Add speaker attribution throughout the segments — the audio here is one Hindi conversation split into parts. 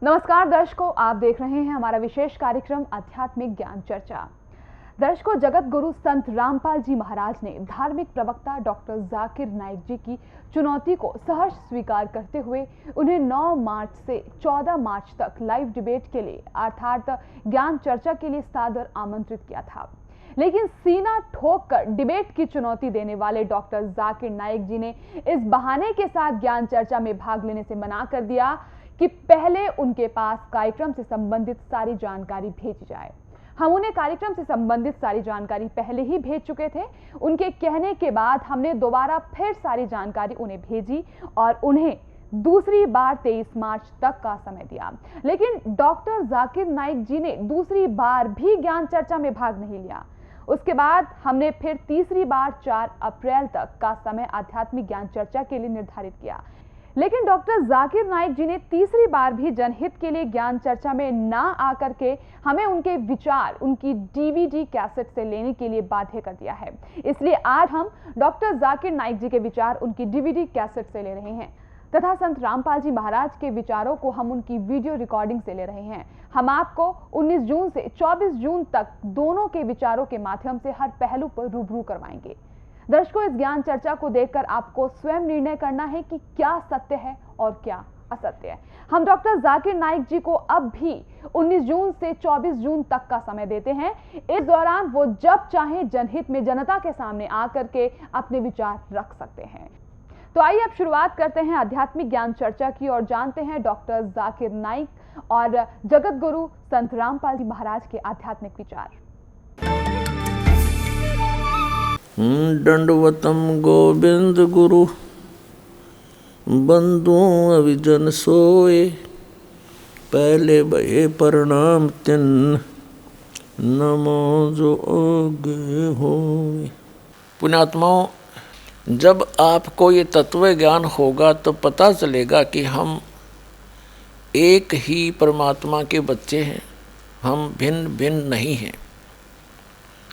Speaker 1: नमस्कार दर्शकों, आप देख रहे हैं हमारा विशेष कार्यक्रम आध्यात्मिक ज्ञान चर्चा। दर्शकों, जगत गुरु संत रामपाल जी महाराज ने धार्मिक प्रवक्ता डॉक्टर जाकिर नाइक जी की चुनौती को सहर्ष स्वीकार करते हुए उन्हें 9 मार्च से 14 मार्च तक लाइव डिबेट के लिए अर्थात ज्ञान चर्चा के लिए सादर आमंत्रित किया था। लेकिन सीना ठोक कर डिबेट की चुनौती देने वाले डॉक्टर जाकिर नाइक जी ने इस बहाने के साथ ज्ञान चर्चा में भाग लेने से मना कर दिया कि पहले उनके पास कार्यक्रम से संबंधित सारी जानकारी भेजी जाए। हम उन्हें कार्यक्रम से संबंधित सारी जानकारी पहले ही भेज चुके थे। उनके कहने के बाद हमने दोबारा फिर सारी जानकारी उन्हें भेजी और उन्हें दूसरी बार 23 मार्च तक का समय दिया। लेकिन डॉक्टर जाकिर नाइक जी ने दूसरी बार भी ज्ञान चर्चा में भाग नहीं लिया। उसके बाद हमने फिर तीसरी बार 4 अप्रैल तक का समय आध्यात्मिक ज्ञान चर्चा के लिए निर्धारित किया। लेकिन डॉक्टर जाकिर नाइक जी ने तीसरी बार भी जनहित के लिए ज्ञान चर्चा में ना आकर के हमें उनके विचार उनकी डीवीडी कैसेट से लेने के लिए बाध्य कर दिया है। इसलिए आज हम डॉक्टर जाकिर नाइक जी के विचार उनकी डीवीडी कैसेट से ले रहे हैं तथा संत रामपाल जी महाराज के विचारों को हम उनकी वीडियो रिकॉर्डिंग से ले रहे हैं। हम आपको 19 जून से 24 जून तक दोनों के विचारों के माध्यम से हर पहलू पर रूबरू करवाएंगे। दर्शकों, इस ज्ञान चर्चा को देखकर आपको स्वयं निर्णय करना है कि क्या सत्य है और क्या असत्य है। हम डॉक्टर जाकिर नाइक जी को अब भी 19 जून से 24 जून तक का समय देते हैं। इस दौरान वो जब चाहे जनहित में जनता के सामने आकर के अपने विचार रख सकते हैं। तो आइए अब शुरुआत करते हैं आध्यात्मिक ज्ञान चर्चा की और जानते हैं डॉक्टर जाकिर नाइक और जगत गुरु संत रामपाल जी महाराज के आध्यात्मिक विचार।
Speaker 2: दंडवतम गोविंद गुरु बंधु अविजन सोए, पहले भये प्रणाम तिन नमो जो आगे होए। पुण्यात्माओं, जब आपको ये तत्व ज्ञान होगा तो पता चलेगा कि हम एक ही परमात्मा के बच्चे हैं, हम भिन्न भिन्न नहीं हैं।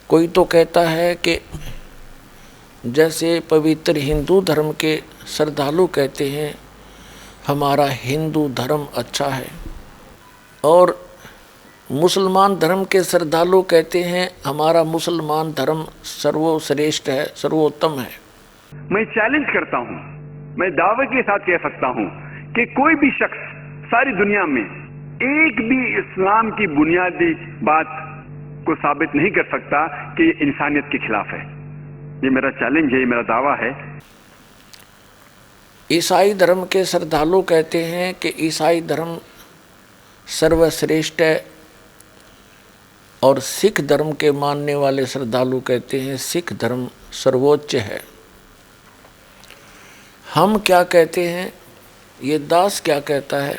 Speaker 2: कोई तो कहता है कि जैसे पवित्र हिंदू धर्म के श्रद्धालु कहते हैं हमारा हिंदू धर्म अच्छा है, और मुसलमान धर्म के श्रद्धालु कहते हैं हमारा मुसलमान धर्म सर्वश्रेष्ठ है, सर्वोत्तम है।
Speaker 3: मैं चैलेंज करता हूं, मैं दावे के साथ कह सकता हूं कि कोई भी शख्स सारी दुनिया में एक भी इस्लाम की बुनियादी बात को साबित नहीं कर सकता कि ये इंसानियत के खिलाफ है। ये मेरा चैलेंज है, ये मेरा दावा है।
Speaker 2: ईसाई धर्म के श्रद्धालु कहते हैं कि ईसाई धर्म सर्वश्रेष्ठ है, और सिख धर्म के मानने वाले श्रद्धालु कहते हैं सिख धर्म सर्वोच्च है। हम क्या कहते हैं, ये दास क्या कहता है,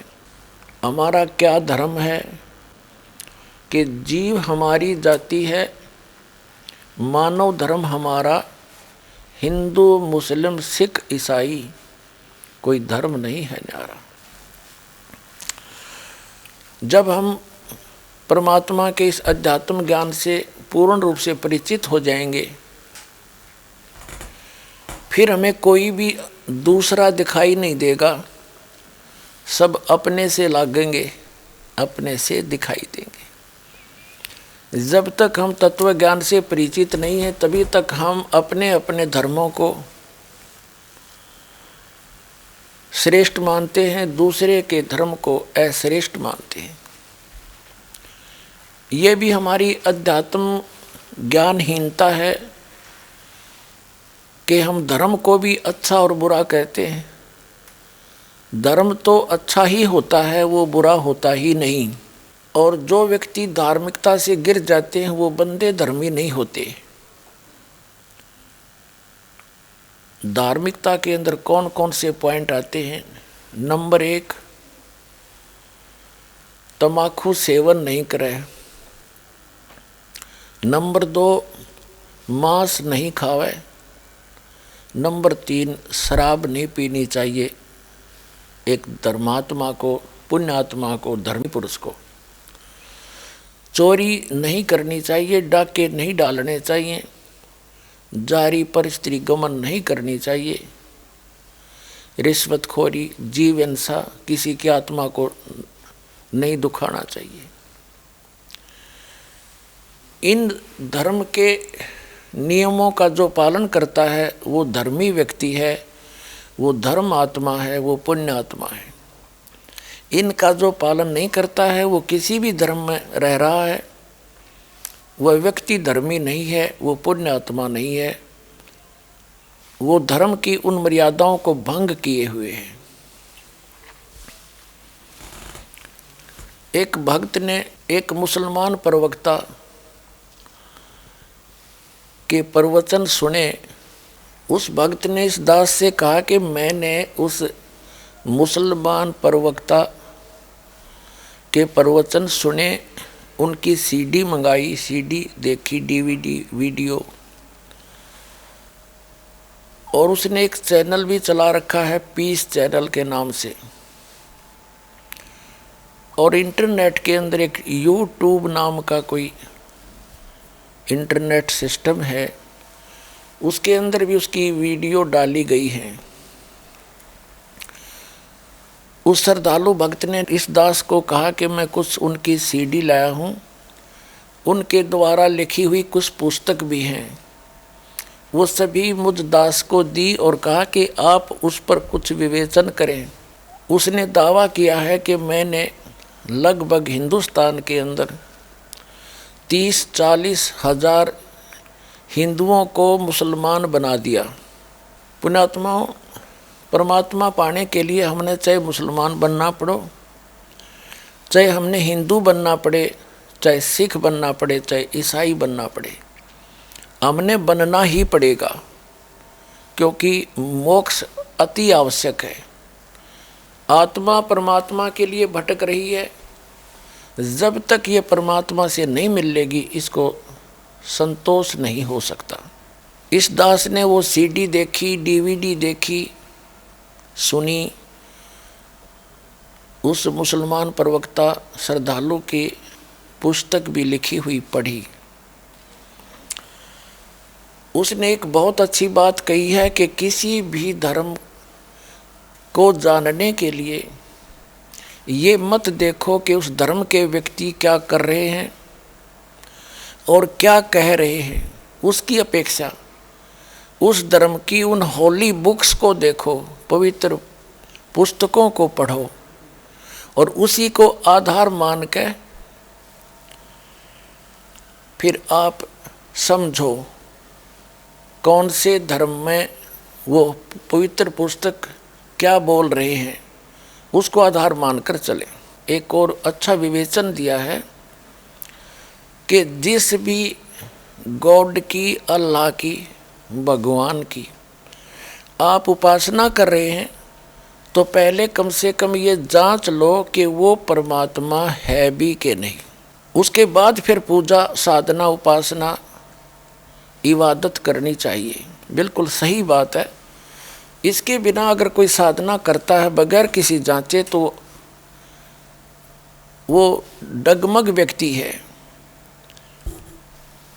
Speaker 2: हमारा क्या धर्म है कि जीव हमारी जाति है, मानव धर्म हमारा हिंदू मुस्लिम सिख ईसाई कोई धर्म नहीं है न्यारा। जब हम परमात्मा के इस अध्यात्म ज्ञान से पूर्ण रूप से परिचित हो जाएंगे, फिर हमें कोई भी दूसरा दिखाई नहीं देगा, सब अपने से लागेंगे, अपने से दिखाई देंगे। जब तक हम तत्व ज्ञान से परिचित नहीं हैं तभी तक हम अपने अपने धर्मों को श्रेष्ठ मानते हैं, दूसरे के धर्म को अश्रेष्ठ मानते हैं। ये भी हमारी अध्यात्म ज्ञानहीनता है कि हम धर्म को भी अच्छा और बुरा कहते हैं। धर्म तो अच्छा ही होता है, वो बुरा होता ही नहीं। और जो व्यक्ति धार्मिकता से गिर जाते हैं वो बंदे धर्मी नहीं होते। धार्मिकता के अंदर कौन कौन से पॉइंट आते हैं? नंबर 1, तम्बाकू सेवन नहीं करे। नंबर 2, मांस नहीं खावे। नंबर 3, शराब नहीं पीनी चाहिए एक धर्मात्मा को, पुण्यात्मा को, धर्मी पुरुष को। चोरी नहीं करनी चाहिए, डाके नहीं डालने चाहिए, जारी पर स्त्री गमन नहीं करनी चाहिए, रिश्वतखोरी, जीव हिंसा, किसी की आत्मा को नहीं दुखाना चाहिए। इन धर्म के नियमों का जो पालन करता है वो धर्मी व्यक्ति है, वो धर्म आत्मा है, वो पुण्य आत्मा है। इनका जो पालन नहीं करता है वो किसी भी धर्म में रह रहा है, वह व्यक्ति धर्मी नहीं है, वो पुण्य आत्मा नहीं है, वो धर्म की उन मर्यादाओं को भंग किए हुए हैं। एक भक्त ने एक मुसलमान प्रवक्ता के प्रवचन सुने। उस भक्त ने इस दास से कहा कि मैंने उस मुसलमान प्रवक्ता के प्रवचन सुने, उनकी सीडी मंगाई, सीडी देखी, डीवीडी, वीडियो, और उसने एक चैनल भी चला रखा है पीस चैनल के नाम से, और इंटरनेट के अंदर एक यूट्यूब नाम का कोई इंटरनेट सिस्टम है, उसके अंदर भी उसकी वीडियो डाली गई है। उस श्रद्धालु भक्त ने इस दास को कहा कि मैं कुछ उनकी सीडी लाया हूँ, उनके द्वारा लिखी हुई कुछ पुस्तक भी हैं, वो सभी मुझ दास को दी और कहा कि आप उस पर कुछ विवेचन करें। उसने दावा किया है कि मैंने लगभग हिंदुस्तान के अंदर 30-40 हज़ार हिंदुओं को मुसलमान बना दिया। पुण्यात्माओं, परमात्मा पाने के लिए हमने चाहे मुसलमान बनना पड़ो, चाहे हमने हिंदू बनना पड़े, चाहे सिख बनना पड़े, चाहे ईसाई बनना पड़े, हमने बनना ही पड़ेगा, क्योंकि मोक्ष अति आवश्यक है। आत्मा परमात्मा के लिए भटक रही है, जब तक ये परमात्मा से नहीं मिलेगी इसको संतोष नहीं हो सकता। इस दास ने वो सीडी देखी, डीवीडी देखी, सुनी, उस मुसलमान प्रवक्ता श्रद्धालु की पुस्तक भी लिखी हुई पढ़ी। उसने एक बहुत अच्छी बात कही है कि किसी भी धर्म को जानने के लिए ये मत देखो कि उस धर्म के व्यक्ति क्या कर रहे हैं और क्या कह रहे हैं, उसकी अपेक्षा उस धर्म की उन होली बुक्स को देखो, पवित्र पुस्तकों को पढ़ो और उसी को आधार मान के फिर आप समझो कौन से धर्म में वो पवित्र पुस्तक क्या बोल रहे हैं, उसको आधार मानकर चले। एक और अच्छा विवेचन दिया है कि जिस भी गॉड की, अल्लाह की, भगवान की आप उपासना कर रहे हैं तो पहले कम से कम ये जांच लो कि वो परमात्मा है भी कि नहीं। उसके बाद फिर पूजा, साधना, उपासना, इबादत करनी चाहिए। बिल्कुल सही बात है। इसके बिना अगर कोई साधना करता है बगैर किसी जांचे तो वो डगमग व्यक्ति है।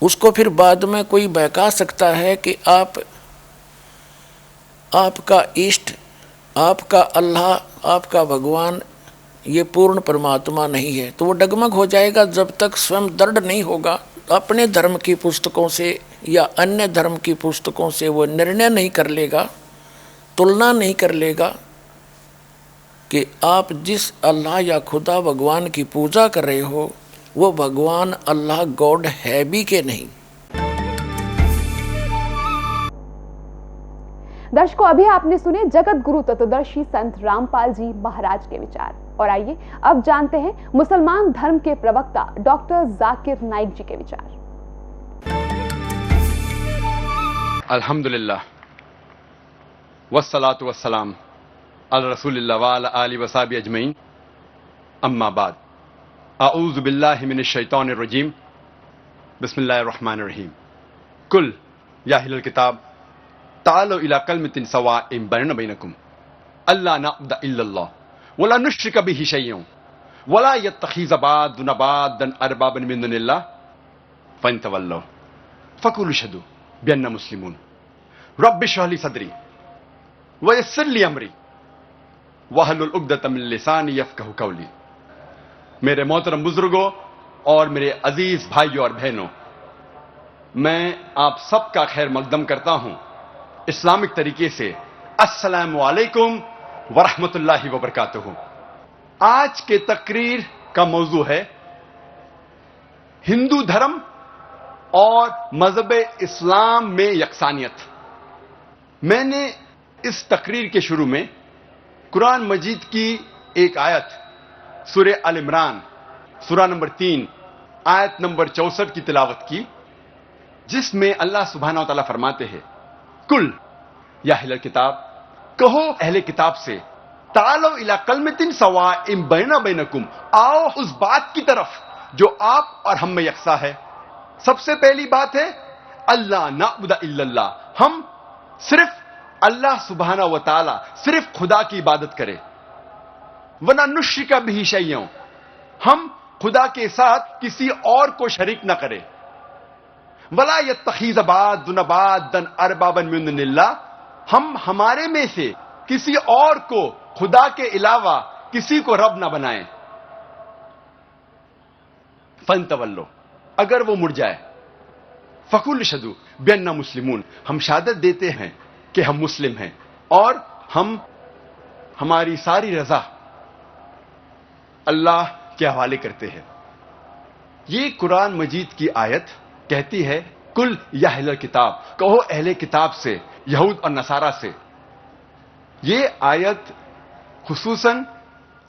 Speaker 2: उसको फिर बाद में कोई बहका सकता है कि आपका इष्ट, आपका अल्लाह, आपका भगवान ये पूर्ण परमात्मा नहीं है, तो वो डगमग हो जाएगा जब तक स्वयं दृढ़ नहीं होगा। अपने धर्म की पुस्तकों से या अन्य धर्म की पुस्तकों से वो निर्णय नहीं कर लेगा, तुलना नहीं कर लेगा कि आप जिस अल्लाह या खुदा भगवान की पूजा कर रहे हो वो भगवान अल्लाह गॉड है भी कि नहीं।
Speaker 1: दर्शकों, अभी आपने सुने जगत गुरु तत्वदर्शी संत रामपाल जी महाराज के विचार, और आइए अब जानते हैं मुसलमान धर्म के प्रवक्ता डॉक्टर जाकिर नाइक जी के विचार।
Speaker 4: अल्हम्दुलिल्लाह वस्सलातु वस्सलाम अला रसूलिल्लाह व अला आलिहि व सहबिहि अजमईन, अम्मा बाद, अऊज़ु बिल्लाहि मिनश शैतानिर रजीम, बिस्मिल्लाहिर रहमानिर रहीम। कुल या अहलल किताब तालो इला कलिमतिन सवाइम बैनना बैनकुम अल्ला नअबुद इल्लल्लाह वला नुश्रिक बिही शैय्यन वला यत्तखिज़ बादुना बादन अरबाबन मिन दुनिल्लाह फइन तवल्लौ फकुलू अशहदु बिअन्ना मुस्लिमून रब्बि इश्रह ली सदरी वयस्सिर ली अमरी वहलुल उक़दतम मिन लिसानी यफ़क़हू क़ौली। मेरे मोहतरम बुजुर्गों और मेरे अजीज भाइयों और बहनों, मैं आप सबका खैर मकदम करता हूं इस्लामिक तरीके से। अस्सलामु अलैकुम वरहमतुल्लाहि वबरकातुहू। आज के तकरीर का मौजू है हिंदू धर्म और मजहब इस्लाम में यकसानियत। मैंने इस तकरीर के शुरू में कुरान मजीद की एक आयत सूरह अल इमरान सूरा नंबर 3 आयत नंबर 64 की तिलावत की, जिसमें अल्लाह सुब्हानहू व तआला फरमाते हैं, कुल या अहले किताब, कहो अहले किताब से, तालो इला कलमतिन सवाइम बैना बैनकुम, आओ उस बात की तरफ जो आप और हम में यकसा है। सबसे पहली बात है अल्लाह नाबुदा इल्लल्लाह, हम सिर्फ अल्लाह सुब्हानहू व तआला, सिर्फ खुदा की इबादत करें। वना नुश्रिका बिही शैय्यन, हम खुदा के साथ किसी और को शरीक न करें। वला यत्तखिज़ बादुन बादन अरबाबन मिन दुनिल्लाह, हम हमारे में से किसी और को खुदा के अलावा किसी को रब ना बनाएं। फंतवल्लो, अगर वो मुड़ जाए, फकुल शदू बिअन्ना मुस्लिमून, हम शहादत देते हैं कि हम मुस्लिम हैं और हम हमारी सारी रजा अल्लाह के हवाले करते हैं। ये कुरान मजीद की आयत कहती है कुल या अहले किताब, कहो अहले किताब से, यहूद और नसारा से। ये आयत खुसूसन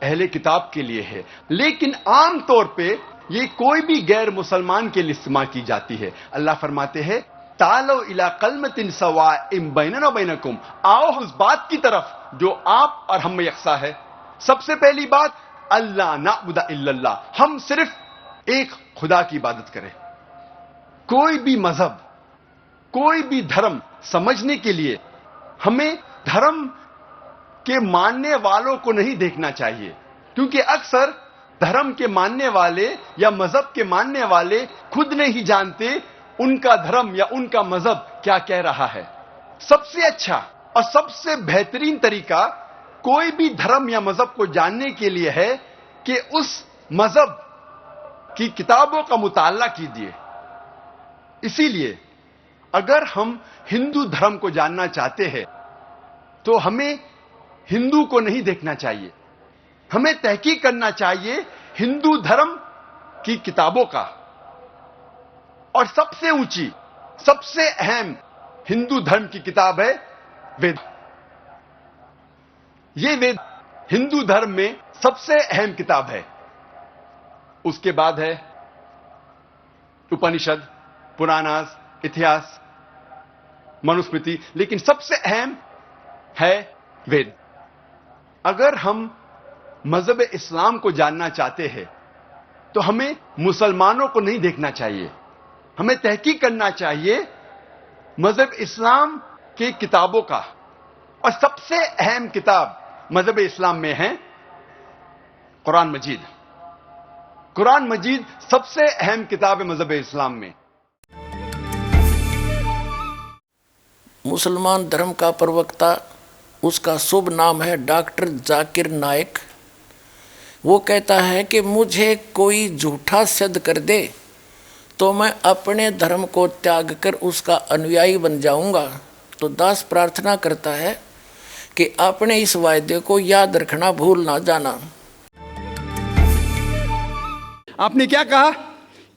Speaker 4: अहले किताब के लिए है, लेकिन आम तौर पे ये कोई भी गैर मुसलमान के लिए इस्तेमाल की जाती है। अल्लाह फरमाते हैं तालो इला कलमतिन सवाइम बैनना बैनकुम, आओ उस बात की तरफ जो आप और हम में यकसा है। सबसे पहली बात अल्लाह नाबुदा इल्लल्लाह, हम सिर्फ एक खुदा की इबादत करें। कोई भी मजहब, कोई भी धर्म समझने के लिए हमें धर्म के मानने वालों को नहीं देखना चाहिए, क्योंकि अक्सर धर्म के मानने वाले या मजहब के मानने वाले खुद नहीं जानते उनका धर्म या उनका मजहब क्या कह रहा है। सबसे अच्छा और सबसे बेहतरीन तरीका कोई भी धर्म या मजहब को जानने के लिए है कि उस मजहब की किताबों का मुताला कीजिए। इसीलिए अगर हम हिंदू धर्म को जानना चाहते हैं तो हमें हिंदू को नहीं देखना चाहिए, हमें तहकीक करना चाहिए हिंदू धर्म की किताबों का। और सबसे ऊंची, सबसे अहम हिंदू धर्म की किताब है वेद। ये वेद हिंदू धर्म में सबसे अहम किताब है। उसके बाद है उपनिषद, पुराणास, इतिहास, मनुस्मृति, लेकिन सबसे अहम है वेद। अगर हम मजहब इस्लाम को जानना चाहते हैं तो हमें मुसलमानों को नहीं देखना चाहिए, हमें तहकीक करना चाहिए मजहब इस्लाम की किताबों का। और सबसे अहम किताब मजहब इस्लाम में है कुरान मजीद। कुरान मजीद सबसे अहम किताब है मजहब इस्लाम में।
Speaker 2: मुसलमान धर्म का प्रवक्ता, उसका शुभ नाम है डॉक्टर जाकिर नाइक। वो कहता है कि मुझे कोई झूठा सिद्ध कर दे तो मैं अपने धर्म को त्याग कर उसका अनुयायी बन जाऊंगा। तो दास प्रार्थना करता है कि अपने इस वायदे को याद रखना, भूल ना जाना।
Speaker 5: आपने क्या कहा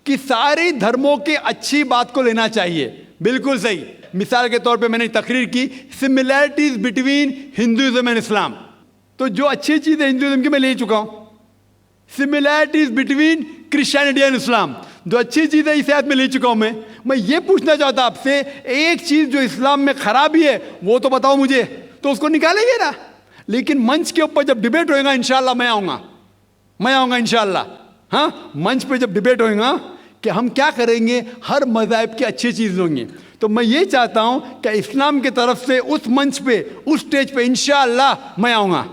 Speaker 5: कि सारे धर्मों की अच्छी बात को लेना चाहिए, बिल्कुल सही। मिसाल के तौर पे मैंने तकरीर की similarities between Hinduism and Islam, तो जो अच्छी चीज़ है हिंदुइज्म की मैं ले चुका हूं। Similarities between Christianity and Islam, जो अच्छी चीज़ है इस आयत में ले चुका हूं। मैं ये पूछना चाहता आपसे, एक चीज़ जो इस्लाम में खराबी है वो तो बताओ मुझे, तो उसको निकालेंगे ना। लेकिन मंच के ऊपर जब डिबेट होएगा इंशाल्लाह मैं आऊँगा इंशाल्लाह। हाँ, मंच पे जब डिबेट होएगा कि हम क्या करेंगे, हर मज़हब की अच्छी चीज़ होंगी, तो मैं ये चाहता हूं कि इस्लाम की तरफ से उस मंच पे, उस स्टेज पे इंशाअल्लाह मैं आऊँगा।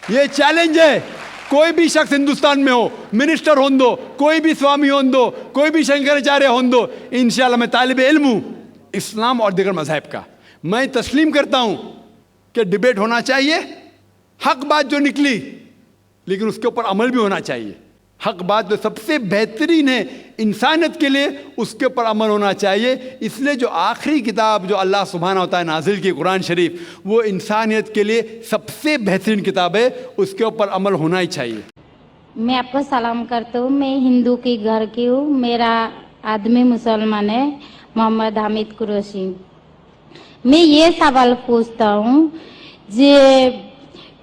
Speaker 5: ये चैलेंज है। कोई भी शख्स हिंदुस्तान में हो, मिनिस्टर हों दो, कोई भी स्वामी हों दो, कोई भी शंकराचार्य हों दो, इंशाअल्लाह मैं तालिब इल्म हूँ इस्लाम और दीगर मज़हब का। मैं तस्लीम करता हूँ कि डिबेट होना चाहिए, हक बात जो निकली, लेकिन उसके ऊपर अमल भी होना चाहिए। हक बात जो सबसे बेहतरीन है इंसानियत के लिए, उसके ऊपर अमल होना चाहिए। इसलिए जो आखिरी किताब जो अल्लाह सुब्हानहू व तआला नाजिल की कुरान शरीफ, वो इंसानियत के लिए सबसे बेहतरीन किताब है, उसके ऊपर अमल होना ही चाहिए।
Speaker 6: मैं आपको सलाम करता हूँ। मैं हिंदू की घर की हूँ। मेरा आदमी मुसलमान है, मोहम्मद हामिद कुरैशी। मैं ये सवाल पूछता हूँ, जे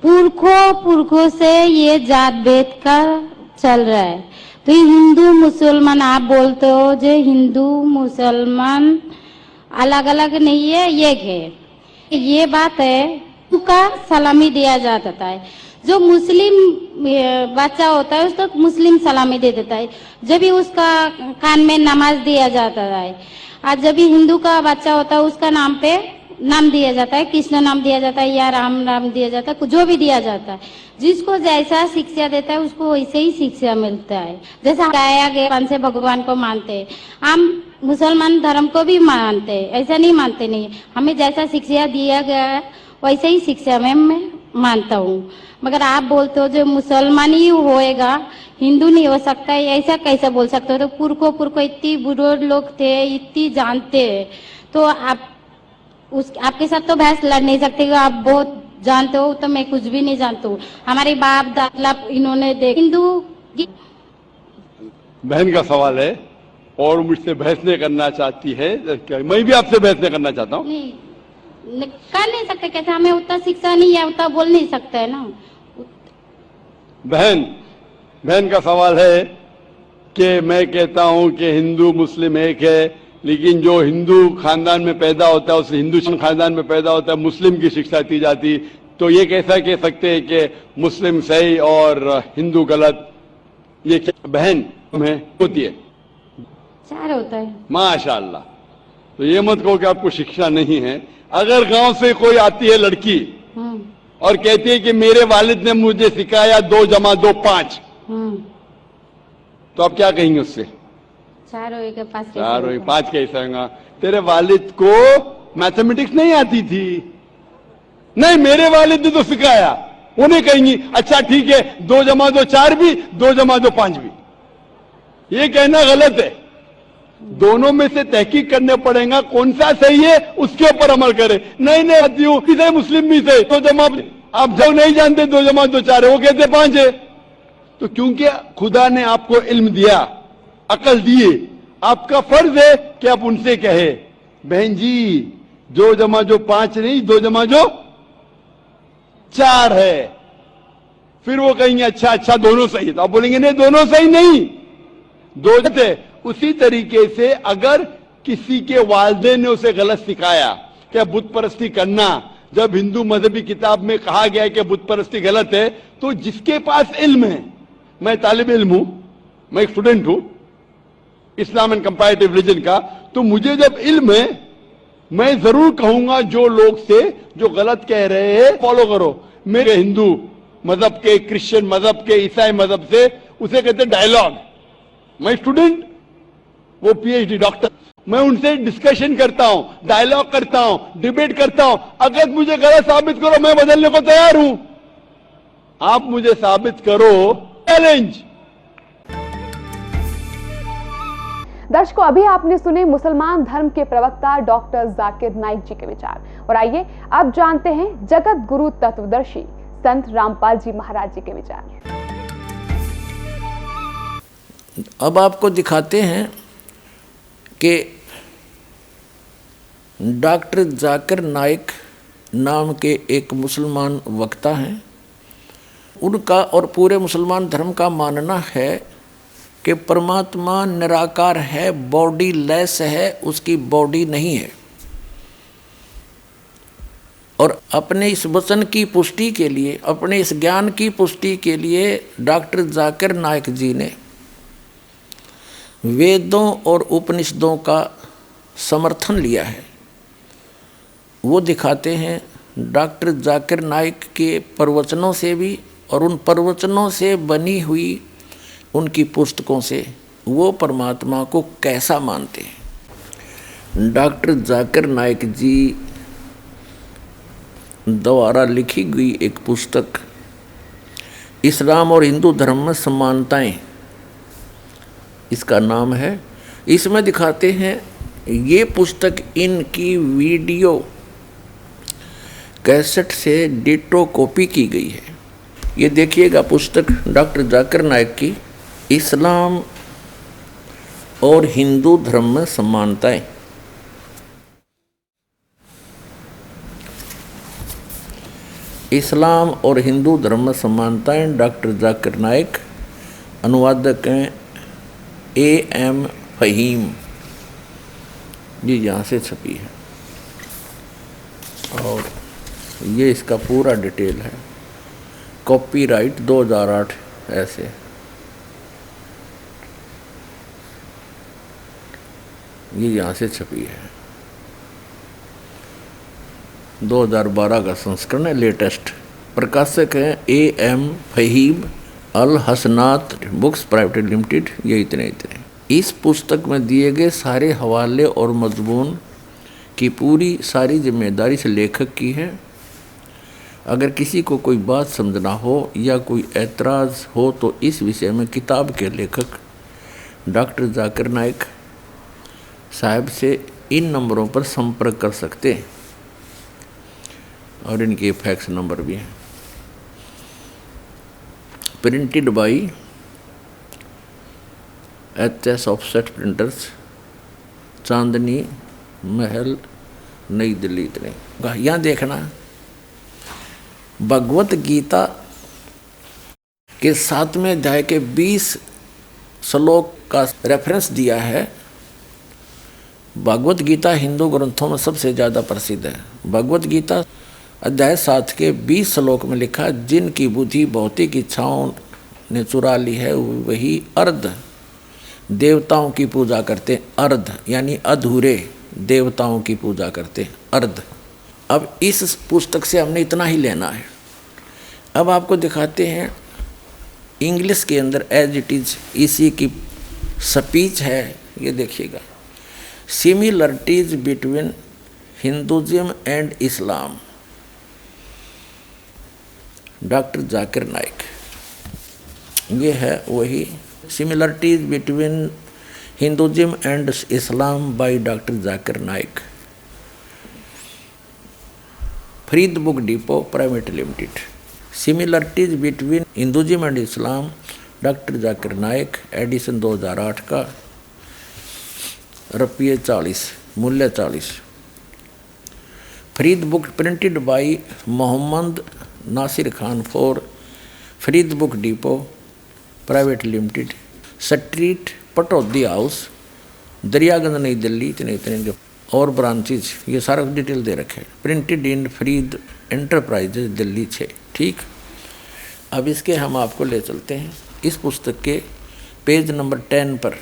Speaker 6: पुरखों से ये जात भेद का चल रहा है, तो हिंदू मुसलमान आप बोलते हो, जो हिंदू मुसलमान अलग अलग नहीं है, एक है। ये बात है, उनका सलामी दिया जाता है। जो मुस्लिम बच्चा होता है उसको मुस्लिम सलामी दे देता है, जब भी उसका कान में नमाज दिया जाता है। आज जब भी हिंदू का बच्चा होता है उसका नाम पे नाम दिया जाता है, कृष्ण नाम दिया जाता है या राम नाम दिया जाता है, जो भी दिया जाता है। जिसको जैसा शिक्षा देता है उसको वैसे ही शिक्षा मिलता है। जैसा गाया गया कौन से भगवान को मानते हैं, हम मुसलमान धर्म को भी मानते हैं, ऐसा नहीं मानते नहीं। हमें जैसा शिक्षा दिया गया है वैसे ही शिक्षा में मैं मानता हूँ। मगर आप बोलते हो जो मुसलमान ही होएगा, हिंदू नहीं हो सकता है, ऐसा कैसे बोल सकते हो? तो पुरखों इतनी बुजुर्ग लोग थे, इतनी जानते हैं, तो आप आपके साथ तो बहस लड़ नहीं सकते। आप बहुत जानते हो, तो मैं कुछ भी नहीं जानता हूँ। हमारे बाप दादा इन्होंने देख हिंदू की
Speaker 5: बहन का सवाल है और मुझसे बहस नहीं करना चाहती है, मैं भी आपसे बहस नहीं करना चाहता हूँ।
Speaker 6: नहीं कर नहीं सकते, कैसे? हमें उतना शिक्षा नहीं है, उतना बोल नहीं सकते है ना।
Speaker 5: बहन का सवाल है कि मैं कहता हूं कि हिंदू मुस्लिम एक है, लेकिन जो हिंदू खानदान में पैदा होता है, उस हिंदू खानदान में पैदा होता है, मुस्लिम की शिक्षा दी जाती, तो ये कैसा कह सकते हैं कि मुस्लिम सही और हिंदू गलत? ये क्या बहन में होती है?
Speaker 6: चार होता है।
Speaker 5: माशाअल्लाह। तो ये मत कहो कि आपको शिक्षा नहीं है। अगर गांव से कोई आती है लड़की और कहती है कि मेरे वालिद ने मुझे सिखाया 2 + 2 5, तो आप क्या कहेंगे उससे?
Speaker 6: 4 होएगा 5
Speaker 5: 4 होएगा 5 कैसे होगा? तेरे वालिद को मैथमेटिक्स नहीं आती थी? नहीं, मेरे वालिद ने तो सिखाया। उन्हें कहेंगी अच्छा ठीक है, 2 + 2 4 भी, 2 + 2 5 भी। ये कहना गलत है। दोनों में से तहकीक करने पड़ेगा, कौन सा सही है उसके ऊपर अमल करे। नहीं आती हूं भी सही, मुस्लिम भी सही, 2 + आप जो नहीं जानते 2 + 2 4 है, वो कहते 5 है। तो क्योंकि खुदा ने आपको इल्म दिया, अकल दी, आपका फर्ज है कि आप उनसे कहे बहन जी 2 + 2 5 नहीं, 2 + 2 4 है। फिर वो कहेंगे अच्छा दोनों सही है, तो आप बोलेंगे नहीं दोनों सही नहीं, 2 थे। उसी तरीके से अगर किसी के वालिदैन ने उसे गलत सिखाया कि बुत परस्ती करना, जब हिंदू मजहबी किताब में कहा गया है कि बुत परस्ती गलत है, तो जिसके पास इल्म है, मैं तालिब इल्म हूं, मैं एक स्टूडेंट हूं इस्लाम एंड कंपैरेटिव रिलीजन का, तो मुझे जब इल्म है मैं जरूर कहूंगा जो लोग से जो गलत कह रहे हैं फॉलो करो। मेरे हिंदू मजहब के, क्रिश्चियन मजहब के, ईसाई मजहब से, उसे कहते डायलॉग। मैं स्टूडेंट, वो पीएचडी डॉक्टर, मैं उनसे डिस्कशन करता हूं, डायलॉग करता हूं, डिबेट करता हूं। अगर मुझे गलत साबित करो, मैं बदलने को तैयार हूं। आप मुझे साबित करो, चैलेंज।
Speaker 1: दर्शकों, अभी आपने सुने मुसलमान धर्म के प्रवक्ता डॉक्टर जाकिर नाइक जी के विचार, और आइए अब जानते हैं जगत गुरु तत्वदर्शी संत रामपाल जी महाराज जी के विचार।
Speaker 2: अब आपको दिखाते हैं कि डॉक्टर जाकिर नाइक नाम के एक मुसलमान वक्ता हैं। उनका और पूरे मुसलमान धर्म का मानना है कि परमात्मा निराकार है, बॉडी लेस है, उसकी बॉडी नहीं है। और अपने इस वचन की पुष्टि के लिए, अपने इस ज्ञान की पुष्टि के लिए डॉक्टर जाकिर नाइक जी ने वेदों और उपनिषदों का समर्थन लिया है। वो दिखाते हैं डॉक्टर जाकिर नाइक के प्रवचनों से भी और उन प्रवचनों से बनी हुई उनकी पुस्तकों से वो परमात्मा को कैसा मानते हैं। डॉक्टर जाकिर नाइक जी द्वारा लिखी गई एक पुस्तक इस्लाम और हिंदू धर्म में समानताएं इसका नाम है। इसमें दिखाते हैं, ये पुस्तक इनकी वीडियो कैसेट से डिटो कॉपी की गई है। ये देखिएगा पुस्तक डॉक्टर जाकिर नाइक की, इस्लाम और हिंदू धर्म में समानताएं। इस्लाम और हिंदू धर्म में समानताएं, डॉक्टर जाकिर नाइक, अनुवादक हैं A.M. फ़हीम। जी यहाँ से छपी है और ये इसका पूरा डिटेल है। कॉपीराइट 2008 ऐसे। ये यहाँ से छपी है, 2012 का संस्करण है, लेटेस्ट। प्रकाशक हैं A.M. फ़हीम, अल हसनात बुक्स प्राइवेट लिमिटेड। ये इतने। इस पुस्तक में दिए गए सारे हवाले और मजमून की पूरी सारी जिम्मेदारी से लेखक की है। अगर किसी को कोई बात समझना हो या कोई एतराज़ हो तो इस विषय में किताब के लेखक डॉक्टर जाकिर नाइक साहब से इन नंबरों पर संपर्क कर सकते हैं और इनके फैक्स नंबर भी हैं। Printed by HS offset printers, Chandni Mahal, Nai Delhi. इतने यहाँ देखना, भगवत गीता के 7वें अध्याय के 20 श्लोक का रेफरेंस दिया है। भगवत गीता हिंदू ग्रंथों में सबसे ज़्यादा प्रसिद्ध है। भगवत गीता अध्याय 7 के 20 श्लोक में लिखा, जिनकी बुद्धि भौतिक इच्छाओं ने चुरा ली है वही अर्ध देवताओं की पूजा करते। अर्ध यानी अधूरे देवताओं की पूजा करते, अर्ध। अब इस पुस्तक से हमने इतना ही लेना है। अब आपको दिखाते हैं इंग्लिश के अंदर एज इट इज इसी की स्पीच है। ये देखिएगा, similarities between Hinduism and Islam, doctor Zakir Naik. ये है वही similarities between Hinduism and Islam by doctor Zakir Naik, Farid book depot private limited. Similarities between Hinduism and Islam, doctor Zakir Naik, edition 2008 का, रुपये 40, मूल्य 40। Farid book printed by Mohammad Nasir Khan for Farid book depot private limited, street Pataudi house, Daryaganj, Nai Delhi. इतने जो और ब्रांचेज ये सारा डिटेल दे रखे हैं। Printed in Farid enterprises Delhi 6। ठीक, अब इसके हम आपको ले चलते हैं इस पुस्तक के पेज नंबर 10 पर।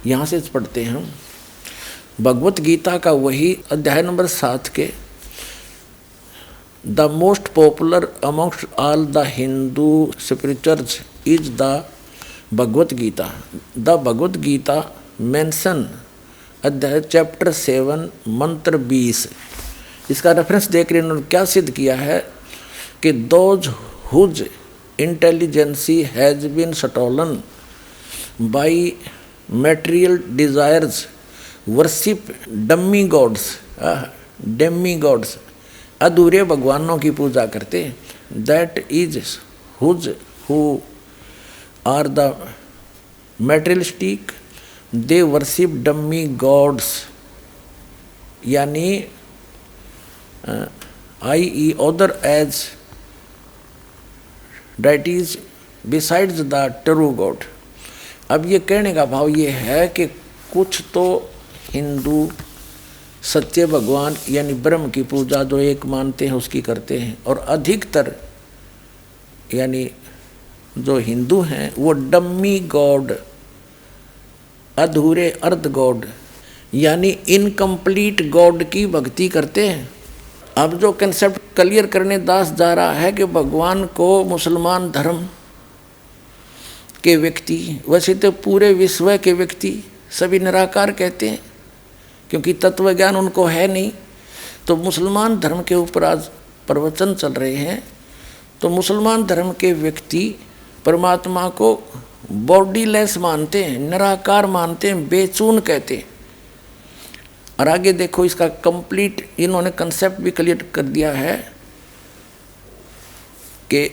Speaker 2: यहाँ से पढ़ते हैं हम भगवत गीता का वही अध्याय नंबर 7 के the most popular amongst all the Hindu spirituals is the Bhagavad Gita. The Bhagavad Gita mention अध्याय चैप्टर 7 मंत्र 20। इसका रेफरेंस देखकर इन्होंने क्या सिद्ध किया है कि those whose intelligence has been stolen by material desires worship demigods, अधूरे भगवानों की पूजा करते। That is whose who are the materialistic, they worship demigods, यानी i.e. other as deities besides the true God। अब ये कहने का भाव ये है कि कुछ तो हिंदू सच्चे भगवान यानी ब्रह्म की पूजा जो एक मानते हैं उसकी करते हैं, और अधिकतर यानी जो हिंदू हैं वो डम्मी गॉड, अधूरे अर्ध गॉड यानी इनकम्प्लीट गॉड की भक्ति करते हैं। अब जो कंसेप्ट क्लियर करने दास जा रहा है कि भगवान को मुसलमान धर्म के व्यक्ति, वैसे तो पूरे विश्व के व्यक्ति सभी निराकार कहते हैं क्योंकि तत्व ज्ञान उनको है नहीं। तो मुसलमान धर्म के ऊपर आज प्रवचन चल रहे हैं। तो मुसलमान धर्म के व्यक्ति परमात्मा को बॉडीलेस मानते हैं, निराकार मानते हैं, बेचून कहते हैं। और आगे देखो इसका कंप्लीट इन्होंने कंसेप्ट भी क्लियर कर दिया है कि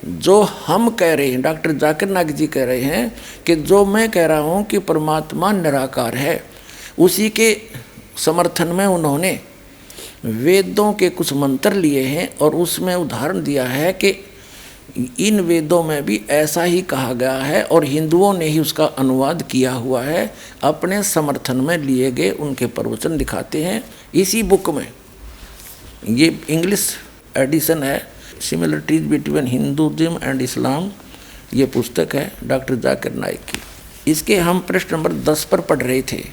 Speaker 2: जो हम कह रहे हैं, डॉक्टर जाकिर नाइक जी कह रहे हैं कि जो मैं कह रहा हूं कि परमात्मा निराकार है, उसी के समर्थन में उन्होंने वेदों के कुछ मंत्र लिए हैं और उसमें उदाहरण दिया है कि इन वेदों में भी ऐसा ही कहा गया है और हिंदुओं ने ही उसका अनुवाद किया हुआ है। अपने समर्थन में लिए गए उनके प्रवचन दिखाते हैं इसी बुक में। ये इंग्लिश एडिशन है, सिमिलरिटीज बिटवीन हिंदुज़म एंड इस्लाम, ये पुस्तक है डॉक्टर जाकिर नाइक की। इसके हम पृष्ठ नंबर 10 पर पढ़ रहे थे।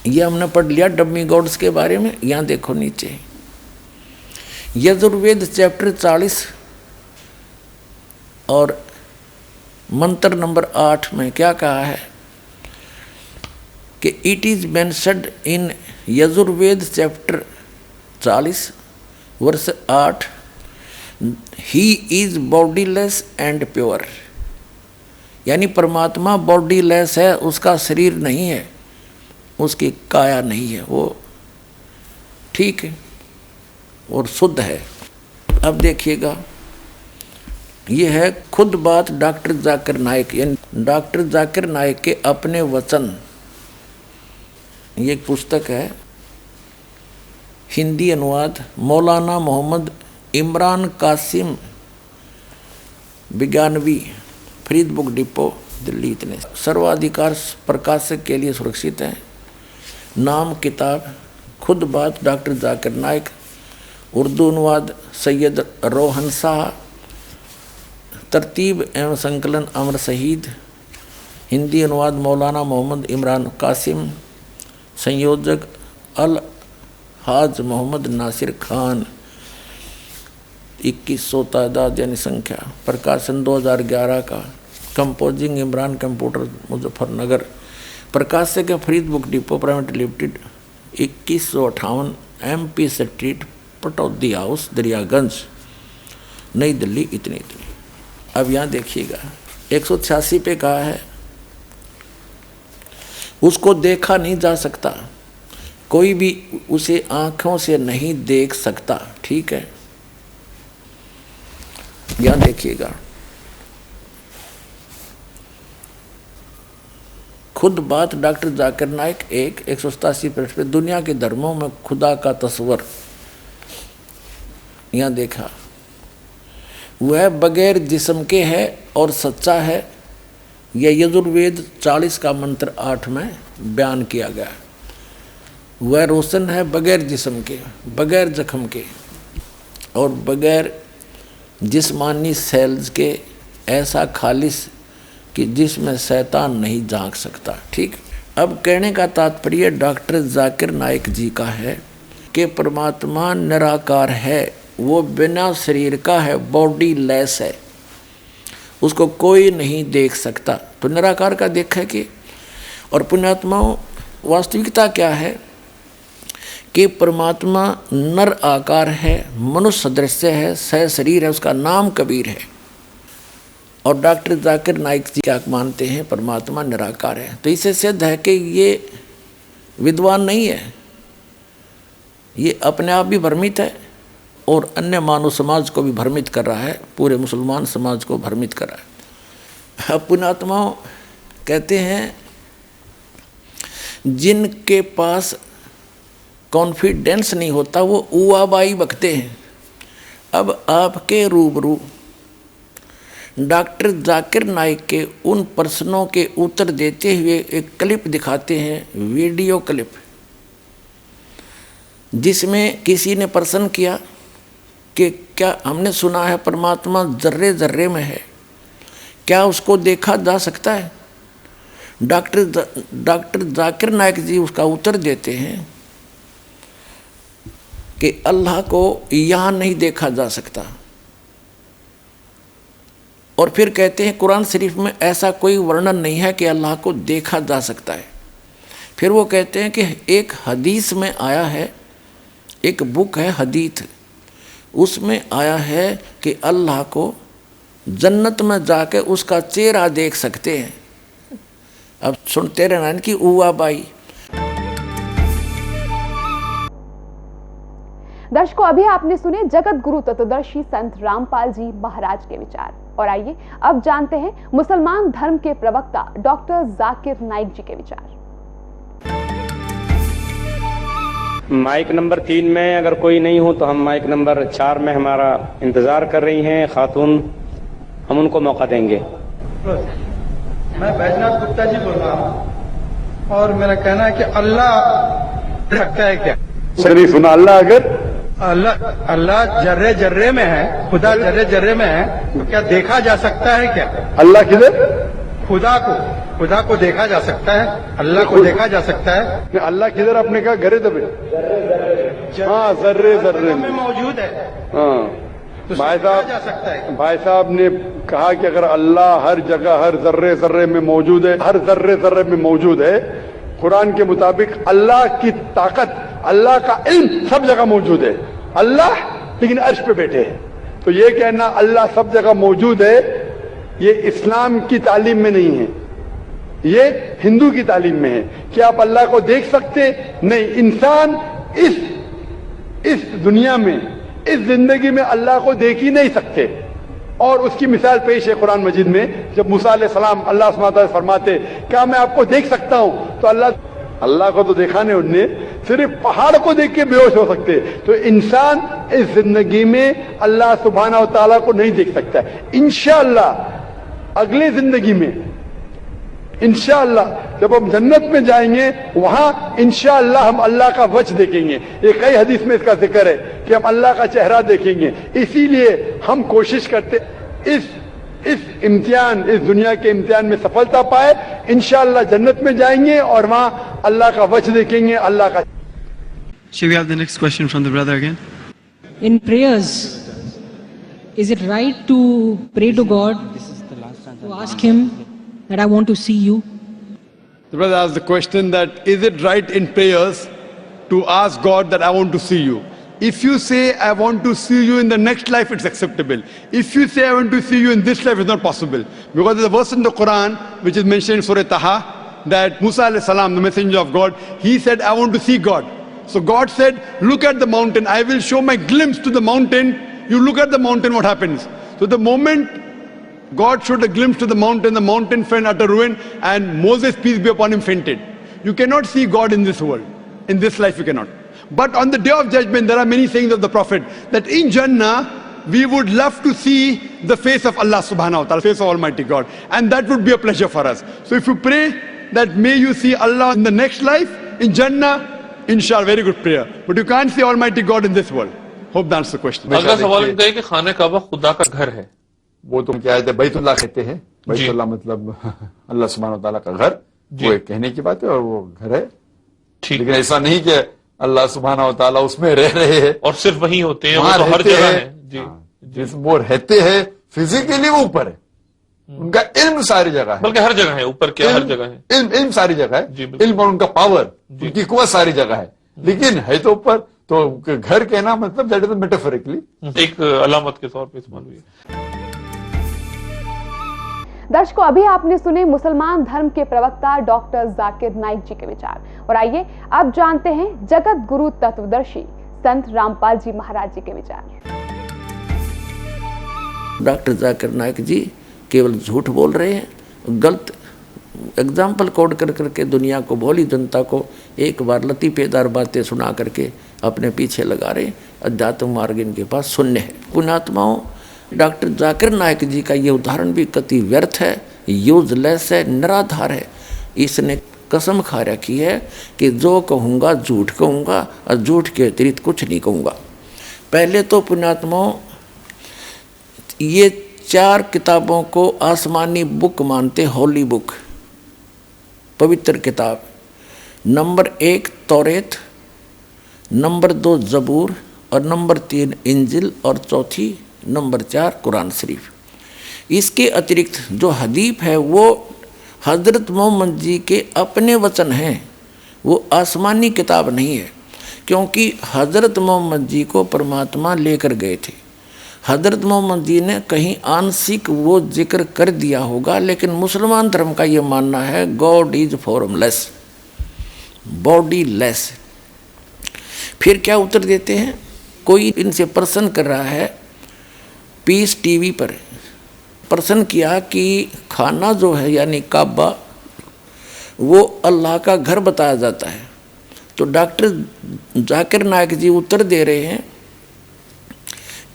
Speaker 2: ये हमने पढ़ लिया डमी गॉड्स के बारे में। यहाँ देखो नीचे यजुर्वेद चैप्टर 40 और मंत्र नंबर 8 में क्या कहा है कि it is mentioned in Yajurveda chapter 40 वर्ष 8, he is bodiless and pure. यानी परमात्मा बॉडीलेस है, उसका शरीर नहीं है, उसकी काया नहीं है, वो ठीक है और शुद्ध है। अब देखिएगा, ये है खुद बात डॉक्टर जाकिर नाइक, यानी डॉक्टर जाकिर नाइक के अपने वचन। ये एक पुस्तक है, हिंदी अनुवाद मौलाना मोहम्मद इमरान कासिम विज्ञानवी, फरीद बुक डिपो दिल्ली। इतने सर्वाधिकार प्रकाशक के लिए सुरक्षित है। नाम किताब खुद बात डॉक्टर जाकिर नाइक, उर्दू अनुवाद सैयद रोहन शाह, तरतीब एवं संकलन अमर शहीद, हिंदी अनुवाद मौलाना मोहम्मद इमरान कासिम, संयोजक अल हाज मोहम्मद नासिर खान, 2100 तादाद यानी संख्या, प्रकाशन 2011 का, कंपोजिंग इमरान कंप्यूटर मुजफ्फरनगर, प्रकाशक Farid book depot private limited, 2158 MP street, Pataudi house, Daryaganj, Nai Delhi. इतनी। अब यहाँ देखिएगा 186 पे कहा है उसको देखा नहीं जा सकता, कोई भी उसे आंखों से नहीं देख सकता। ठीक है, यहाँ देखिएगा खुद बात डॉक्टर जाकिर नाइक 187 पृष्ठ पे, दुनिया के धर्मों में खुदा का तस्वर। यहाँ देखा वह बगैर जिस्म के है और सच्चा है। यह यजुर्वेद 40 का मंत्र 8 में बयान किया गया। वह रोशन है बगैर जिस्म के, बगैर जख्म के और बगैर जिस्मानी सेल्स के, ऐसा खालिस कि जिसमें शैतान नहीं झांक सकता। ठीक। अब कहने का तात्पर्य डॉक्टर जाकिर नाइक जी का है कि परमात्मा निराकार है, वो बिना शरीर का है, बॉडी लेस है, उसको कोई नहीं देख सकता। तो निराकार का देखा कि, और पुण्यात्माओं वास्तविकता क्या है कि परमात्मा नर आकार है, मनुष्य सदृश्य है, सह शरीर है, उसका नाम कबीर है। और डॉक्टर जाकिर नाइक जी क्या मानते हैं, परमात्मा निराकार है। तो इससे सिद्ध है कि ये विद्वान नहीं है, ये अपने आप भी भ्रमित है और अन्य मानव समाज को भी भ्रमित कर रहा है, पूरे मुसलमान समाज को भ्रमित कर रहा है। अब पुण्यात्माओं कहते हैं जिनके पास कॉन्फिडेंस नहीं होता वो उवाबाई बकते हैं। अब आपके रूबरू डॉक्टर जाकिर नाइक के उन प्रश्नों के उत्तर देते हुए एक क्लिप दिखाते हैं, वीडियो क्लिप, जिसमें किसी ने प्रश्न किया कि क्या हमने सुना है परमात्मा जर्रे जर्रे में है, क्या उसको देखा जा सकता है? डॉक्टर जाकिर नाइक जी उसका उत्तर देते हैं कि अल्लाह को यहाँ नहीं देखा जा सकता। और फिर कहते हैं कुरान शरीफ में ऐसा कोई वर्णन नहीं है कि अल्लाह को देखा जा सकता है। फिर वो कहते हैं कि एक हदीस में आया है, एक बुक है हदीथ, उसमें आया है कि अल्लाह को जन्नत में जाके उसका चेहरा देख सकते हैं। अब सुनते रहना इनकी उवा बाई।
Speaker 1: दर्शकों, अभी आपने सुने जगत गुरु तत्वदर्शी संत रामपाल जी महाराज के विचार। और आइए अब जानते हैं मुसलमान धर्म के प्रवक्ता डॉक्टर जाकिर नाइक जी के विचार।
Speaker 7: माइक नंबर 3 में अगर कोई नहीं हो तो हम माइक नंबर 4 में हमारा इंतजार कर रही हैं खातून, हम उनको मौका देंगे।
Speaker 8: मैं बैजनाथ गुप्ता जी बोल रहा हूँ और मेरा कहना है कि अल्लाह रखता है क्या?
Speaker 3: नहीं सुना।
Speaker 8: अल्लाह जर्रे जर्रे में है, खुदा जर्रे जर्रे में है, तो क्या देखा जा सकता है क्या?
Speaker 3: अल्लाह किधर?
Speaker 8: खुदा को देखा जा सकता है, अल्लाह को देखा जा सकता है।
Speaker 3: अल्लाह किधर? आपने कहा घरे दबे। हाँ, जर्रे जर्रे में
Speaker 8: मौजूद है।
Speaker 3: हाँ
Speaker 8: तो
Speaker 3: भाई
Speaker 8: जा सकता है।
Speaker 3: भाई साहब ने कहा कि अगर अल्लाह हर जगह हर जर्रे जर्रे में मौजूद है, हर जर्रे जर्रे में मौजूद है, कुरान के मुताबिक अल्लाह की ताकत, अल्लाह का इल्म सब जगह मौजूद है। अल्लाह लेकिन अर्श पे बैठे हैं। तो ये कहना अल्लाह सब जगह मौजूद है, ये इस्लाम की तालीम में नहीं है, ये हिंदू की तालीम में है। क्या आप अल्लाह को देख सकते? नहीं। इंसान इस दुनिया में, इस जिंदगी में अल्लाह को देख ही नहीं सकते। और उसकी मिसाल पेश है कुरान मजीद में, जब मूसा अलैहिस्सलाम अल्लाह सुब्हानहू व तआला फरमाते क्या मैं आपको देख सकता हूं, तो अल्लाह को तो देखा नहीं उनने, सिर्फ पहाड़ को देख के बेहोश हो सकते। तो इंसान इस जिंदगी में अल्लाह सुब्हानहू व तआला को नहीं देख सकता। इंशाअल्लाह अगले जिंदगी में, इंशाअल्लाह जब हम जन्नत में जाएंगे, वहां इंशाअल्लाह हम अल्लाह का वजह देखेंगे। ये कई हदीस में इसका जिक्र है कि हम अल्लाह का चेहरा देखेंगे। इसीलिए हम कोशिश करते इस इम्तिहान, इस दुनिया के इम्तिहान में सफलता पाए, इंशाअल्लाह जन्नत में जाएंगे और वहां अल्लाह का वजह देखेंगे, अल्लाह का।
Speaker 9: Shall we have the next question from the brother again?
Speaker 10: In prayers, is it right to pray to God, to ask Him that I want to see you?
Speaker 5: The brother asked the question that is it right in prayers to ask God that I want to see you? If you say I want to see you in the next life, it's acceptable. If you say I want to see you in this life, it's not possible. Because there's a verse in the Quran which is mentioned in Surah Taha that Musa alayhi salam, the messenger of God, he said I want to see God. So God said, look at the mountain, I will show my glimpse to the mountain. You look at the mountain, what happens? So the moment God showed a glimpse to the mountain fell utter ruin, and Moses, peace be upon him, fainted. You cannot see God in this world. In this life you cannot. But on the day of judgment, there are many sayings of the Prophet that in Jannah, we would love to see the face of Allah subhanahu wa ta'ala, face of Almighty God. And that would be a pleasure for us. So if you pray that may you see Allah in the next life, in Jannah, inshallah, very good prayer. But you can't see Almighty God in this world. Hope that answers the question.
Speaker 11: अगला सवाल इनका है कि खाने काबा खुदा का घर है।
Speaker 12: वो तो क्या है, बैतुल्लाह कहते हैं। बैतुल्लाह मतलब अल्लाह सुब्हानहू व तआला का घर, वो एक कहने की बात है और वो घर है। लेकिन ऐसा नहीं कि अल्लाह सुब्हानहू व तआला उसमें रह रहे हैं और
Speaker 11: सिर्फ वहीं होते हैं, वो तो हर जगह है। जी,
Speaker 12: जिस वो रहते हैं फिजिकली वो ऊपर है, उनका इल्म सारी जगह है,
Speaker 11: बल्कि हर जगह है। ऊपर क्या हर जगह है,
Speaker 12: इल्म सारी जगह है, इल्म और उनका पावर, उनकी कुव्वत सारी जगह है, लेकिन है तो ऊपर। तो घर कहना मतलब दैट इज मेटाफोरिकली, एक
Speaker 11: अलामत के तौर पर इस्तेमाल हुई है।
Speaker 1: दर्शकों, अभी आपने सुने मुसलमान धर्म के प्रवक्ता डॉक्टर जाकिर नाइक जी के विचार। और आइए अब जानते हैं जगत गुरु तत्वदर्शी संत रामपाल जी महाराज जी के विचार।
Speaker 2: डॉक्टर जाकिर नाइक जी केवल झूठ बोल रहे हैं, गलत एग्जाम्पल कोड कर करके दुनिया को, भोली जनता को एक बार लतीफेदार बातें सुना करके अपने पीछे लगा रहे। अध्यात्म मार्ग इनके पास शून्य है। पुण्यात्माओं, डॉक्टर जाकिर नाइक जी का ये उदाहरण भी कति व्यर्थ है, यूजलेस है, निराधार है। इसने कसम खा रखी है कि जो कहूँगा झूठ कहूँगा और झूठ के अतिरिक्त कुछ नहीं कहूँगा। पहले तो पुण्यात्माओं, ये 4 किताबों को आसमानी बुक मानते, होली बुक, पवित्र किताब। नंबर 1 तौरेत, नंबर 2 जबूर और नंबर 3 इंजिल और चौथी नंबर 4 कुरान शरीफ। इसके अतिरिक्त जो हदीफ है वो हज़रत मोहम्मद जी के अपने वचन हैं, वो आसमानी किताब नहीं है। क्योंकि हज़रत मोहम्मद जी को परमात्मा लेकर गए थे, हजरत मोहम्मद जी ने कहीं आंशिक वो जिक्र कर दिया होगा, लेकिन मुसलमान धर्म का ये मानना है God is formless, body less. फिर क्या उत्तर देते हैं? कोई इनसे प्रश्न कर रहा है पीस टीवी पर, प्रश्न किया कि खाना जो है यानी काबा वो अल्लाह का घर बताया जाता है। तो डॉक्टर जाकिर नाइक जी उत्तर दे रहे हैं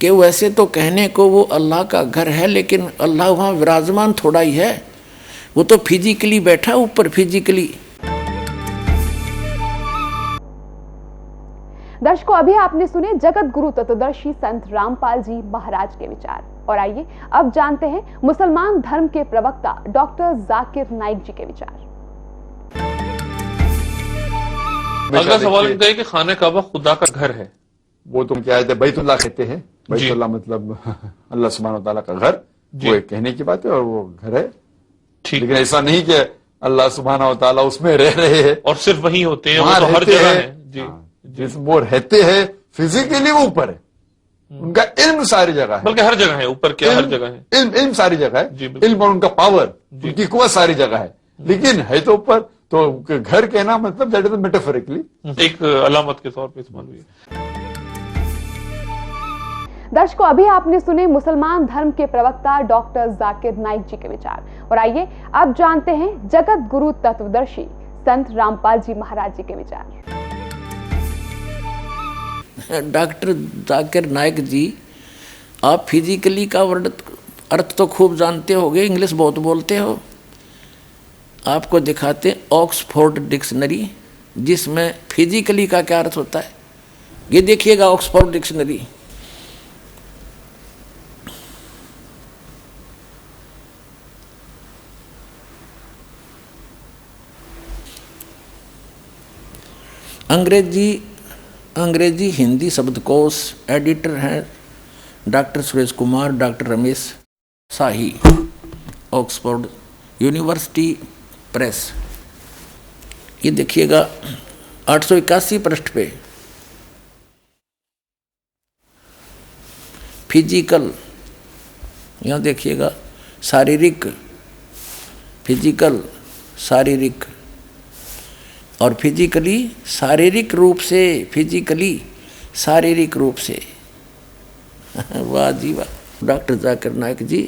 Speaker 2: कि वैसे तो कहने को वो अल्लाह का घर है, लेकिन अल्लाह वहाँ विराजमान थोड़ा ही है, वो तो फिजिकली बैठा ऊपर फिजिकली।
Speaker 1: दर्शकों, अभी आपने सुने जगत गुरु तत्वदर्शी संत रामपाल जी महाराज के विचार, और आइए अब जानते हैं मुसलमान धर्म के प्रवक्ता डॉक्टर जाकिर नाइक जी के विचार।
Speaker 11: अगला सवाल इनका है कि खाने काबा खुदा का घर है,
Speaker 12: वो तो क्या है, बैतुल्लाह कहते हैं। बैतुल्लाह मतलब अल्लाह सुब्हानहू तआला का घर, वो एक कहने की बात है और वो घर है। लेकिन ऐसा नहीं कि अल्लाह सुब्हानहू तआला उसमें रह रहे हैं
Speaker 11: और सिर्फ वही होते हैं, वो तो हर जगह है। जी,
Speaker 12: जिसमें वो रहते हैं फिजिकली वो ऊपर है, उनका इल्म सारी जगह है,
Speaker 11: बल्कि हर जगह है। ऊपर क्या, हर जगह है।
Speaker 12: इल्म सारी जगह है, इल्म और उनका पावर, उनकी कुव्वत सारी जगह है, लेकिन है तो ऊपर। तो घर कहना मतलब दैट इज मेटाफोरिकली,
Speaker 11: एक अलामत के तौर पे इस्तेमाल हुई है।
Speaker 1: दर्शकों, अभी आपने सुने मुसलमान धर्म के प्रवक्ता डॉक्टर जाकिर नाइक जी के विचार, और आइए अब जानते हैं जगत गुरु तत्वदर्शी संत रामपाल जी महाराज जी के विचार।
Speaker 2: डॉक्टर जाकिर नाइक जी, आप फिजिकली का अर्थ तो खूब जानते होगे, इंग्लिश बहुत बोलते हो। आपको दिखाते ऑक्सफोर्ड डिक्शनरी, जिसमें फिजिकली का क्या अर्थ होता है। ये देखिएगा ऑक्सफोर्ड डिक्शनरी। अंग्रेजी हिंदी शब्दकोश एडिटर हैं डॉक्टर सुरेश कुमार, डॉक्टर रमेश शाही, ऑक्सफोर्ड यूनिवर्सिटी प्रेस। ये देखिएगा 881 पृष्ठ पे फिजिकल, यहाँ देखिएगा शारीरिक, फिजिकल शारीरिक, और फिजिकली शारीरिक रूप से, फिजिकली शारीरिक रूप से। वाह जी वाह। डॉक्टर जाकिर नाइक जी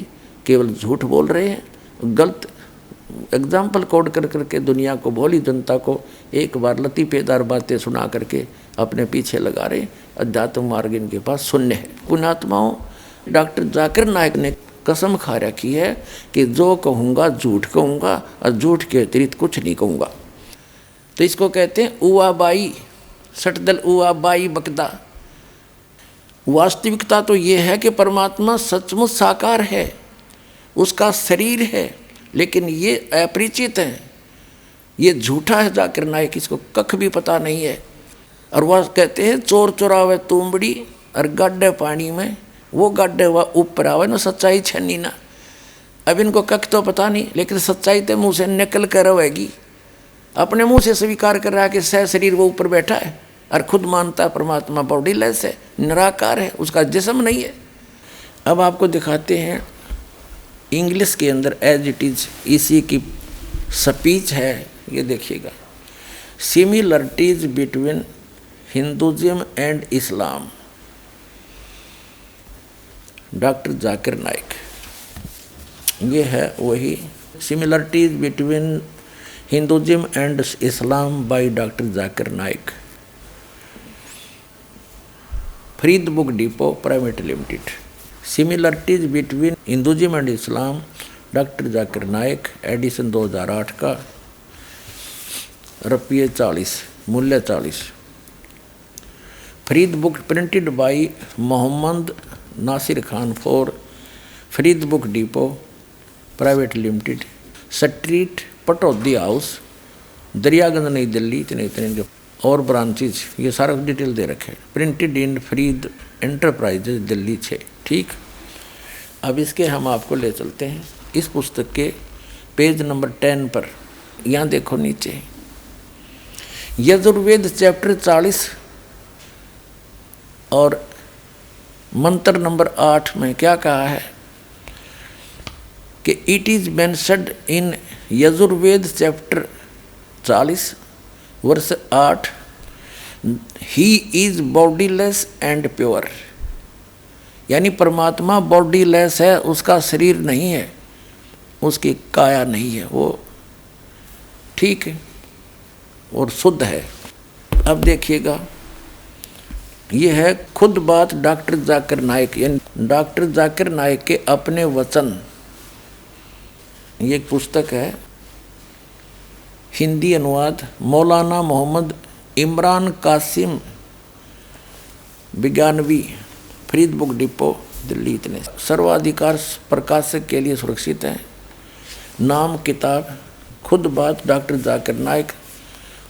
Speaker 2: केवल झूठ बोल रहे हैं, गलत एग्जाम्पल कोड कर करके दुनिया को, भोली जनता को एक बार लतीफेदार बातें सुना करके अपने पीछे लगा रहे हैं। अध्यात्म मार्ग इनके पास शून्य है। पुण्यात्माओं, डॉक्टर जाकिर नाइक ने कसम खा रखी है कि जो कहूँगा झूठ कहूँगा और झूठ के अतिरिक्त कुछ नहीं कहूँगा। तो इसको कहते हैं उवाबाई, सटदल उवाबाई बकदा। वास्तविकता तो ये है कि परमात्मा सचमुच साकार है, उसका शरीर है, लेकिन ये अपरिचित है, ये झूठा है जाकिर नाइक, इसको कख भी पता नहीं है। और वह कहते हैं चोर चुरावे तुमबड़ी और गड्ढे पानी में, वो गड्ढे वह ऊपर आवे ना, सच्चाई छनी ना। अब इनको कख तो पता नहीं, लेकिन सच्चाई तो मुँह से निकल कर रहेगी। अपने मुंह से स्वीकार कर रहा है कि सह शरीर वो ऊपर बैठा है, और खुद मानता है परमात्मा बॉडीलेस है, निराकार है, उसका जिस्म नहीं है। अब आपको दिखाते हैं इंग्लिश के अंदर एज इट इज इसी की स्पीच है। ये देखिएगा, similarities between Hinduism and Islam, doctor Zakir Naik. ये है वही similarities between Hinduism and Islam by doctor Zakir Naik, Farid book depot private limited. Similarities between Hinduism and Islam, doctor Zakir Naik, edition 2008 का, रुपये 40, मूल्य 40। Farid book printed by Mohammad Nasir Khan for Farid book depot private limited, street Pataudi house, Daryaganj Nai Delhi, इतने इतने जो और ब्रांचेज, ये सारा डिटेल दे रखे। Printed in Farid enterprises Delhi 6। ठीक, अब इसके हम आपको ले चलते हैं इस पुस्तक के पेज नंबर 10 पर। यहाँ देखो नीचे यजुर्वेद चैप्टर 40 और मंत्र नंबर 8 में क्या कहा है कि it is mentioned in Yajurveda chapter 40 वर्ष 8, he is bodiless and pure. यानी परमात्मा बॉडीलेस है, उसका शरीर नहीं है, उसकी काया नहीं है, वो ठीक है और शुद्ध है। अब देखिएगा, ये है खुद बात डॉक्टर जाकिर नाइक, यानी डॉक्टर जाकिर नाइक के अपने वचन। ये एक पुस्तक है, हिंदी अनुवाद मौलाना मोहम्मद इमरान कासिम विज्ञानवी, फरीद बुक डिपो दिल्ली। इतने सर्वाधिकार प्रकाशक के लिए सुरक्षित है। नाम किताब खुद बात डॉक्टर जाकिर नाइक,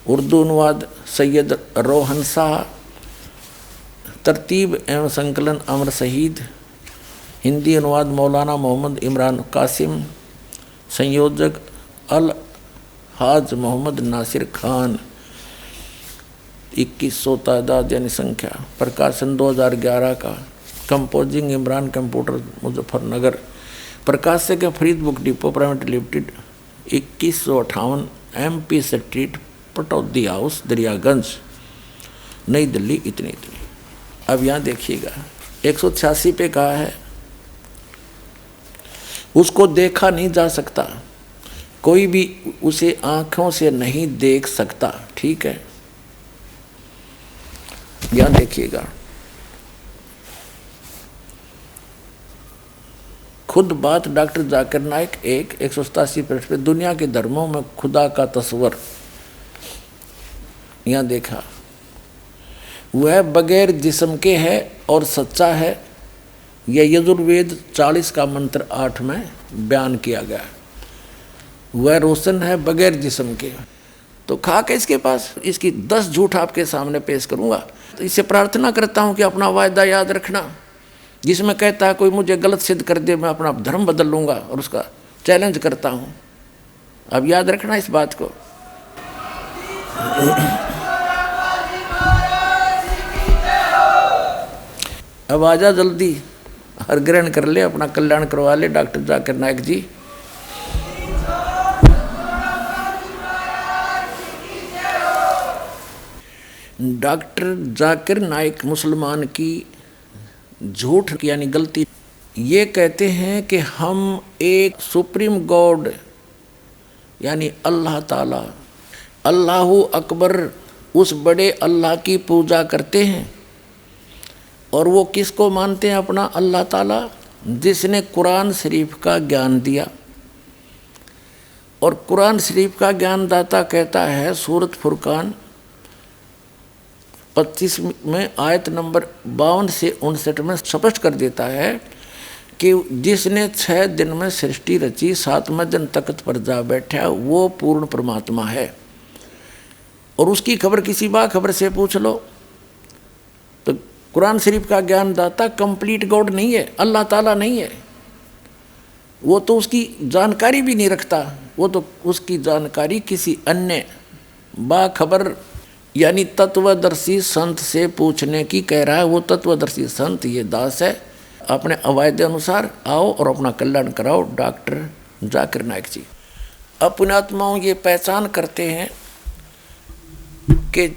Speaker 2: उर्दू अनुवाद सैयद रोहन शाह, तरतीब एवं संकलन अमर शहीद, हिंदी अनुवाद मौलाना मोहम्मद इमरान कासिम, संयोजक अल हाज मोहम्मद नासिर खान, 2100 तादाद यानी संख्या, प्रकाशन 2011 का, कंपोजिंग इमरान कंप्यूटर मुजफ्फरनगर, प्रकाशक है Farid book depot private limited, 2158 MP street Pataudi house Daryaganj Nai Delhi. इतनी। अब यहाँ देखिएगा 186 पे कहा है, उसको देखा नहीं जा सकता, कोई भी उसे आंखों से नहीं देख सकता, ठीक है। यहाँ देखिएगा, खुद बात डॉक्टर जाकिर नाइक 187 पृष्ठ पे, दुनिया के धर्मों में खुदा का तस्वर। यहाँ देखा, वह बगैर जिस्म के है और सच्चा है, यह यजुर्वेद 40 का मंत्र 8 में बयान किया गया। वह रोशन है बगैर जिस्म के। तो खाक है इसके पास, इसकी 10 झूठ आपके सामने पेश करूंगा। तो इससे प्रार्थना करता हूं कि अपना वायदा याद रखना, जिसमें कहता है कोई मुझे गलत सिद्ध कर दे मैं अपना धर्म बदल लूंगा, और उसका चैलेंज करता हूं। अब याद रखना इस बात को। अब आजा जल्दी, हर ग्रहण कर ले, अपना कल्याण करवा ले डॉक्टर जाकिर नाइक जी। डॉक्टर जाकिर नाइक मुसलमान की झूठ यानी गलती, ये कहते हैं कि हम एक सुप्रीम गॉड यानी अल्लाह ताला, अल्लाहु अकबर, उस बड़े अल्लाह की पूजा करते हैं। और वो किसको मानते हैं अपना? अल्लाह ताला, जिसने कुरान शरीफ का ज्ञान दिया। और कुरान शरीफ का ज्ञानदाता कहता है सूरत फुरकान 25 में आयत नंबर 52 से 59 में स्पष्ट कर देता है कि जिसने 6 दिन में सृष्टि रची, 7वें दिन तख्त पर जा बैठा, वो पूर्ण परमात्मा है। और उसकी खबर किसी बाखबर से पूछ लो तो कुरान शरीफ का ज्ञानदाता कंप्लीट गॉड नहीं है, अल्लाह ताला नहीं है। वो तो उसकी जानकारी भी नहीं रखता, वो तो उसकी जानकारी किसी अन्य बाखबर यानी तत्वदर्शी संत से पूछने की कह रहा है। वो तत्वदर्शी संत ये दास है। अपने अवायदे अनुसार आओ और अपना कल्याण कराओ डॉक्टर जाकिर नाइक जी। अब पुण्यात्माओं ये पहचान करते हैं कि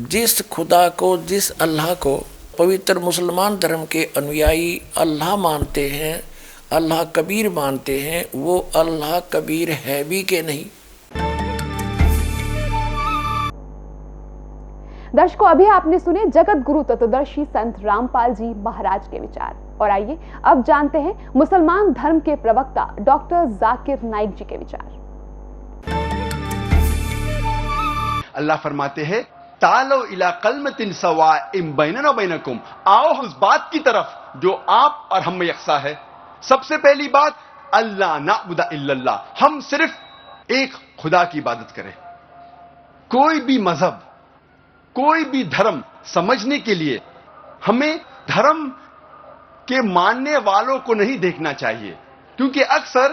Speaker 2: जिस खुदा को, जिस अल्लाह को पवित्र मुसलमान धर्म के अनुयायी अल्लाह मानते हैं, अल्लाह कबीर मानते हैं, वो अल्लाह कबीर है भी कि नहीं।
Speaker 1: दर्शकों, अभी आपने सुने जगत गुरु तत्वदर्शी संत रामपाल जी महाराज के विचार। और आइए अब जानते हैं मुसलमान धर्म के प्रवक्ता डॉक्टर जाकिर नाइक जी के विचार।
Speaker 4: अल्लाह फरमाते हैं तालो इला कलमतिन सवाइम बैनना बैनकुम, आओ उस बात की तरफ जो आप और हम में यकसा है। सबसे पहली बात, अल्लाह नाबुदा इल्लल्लाह, हम सिर्फ एक खुदा की इबादत करें। कोई भी मजहब, कोई भी धर्म समझने के लिए हमें धर्म के मानने वालों को नहीं देखना चाहिए, क्योंकि अक्सर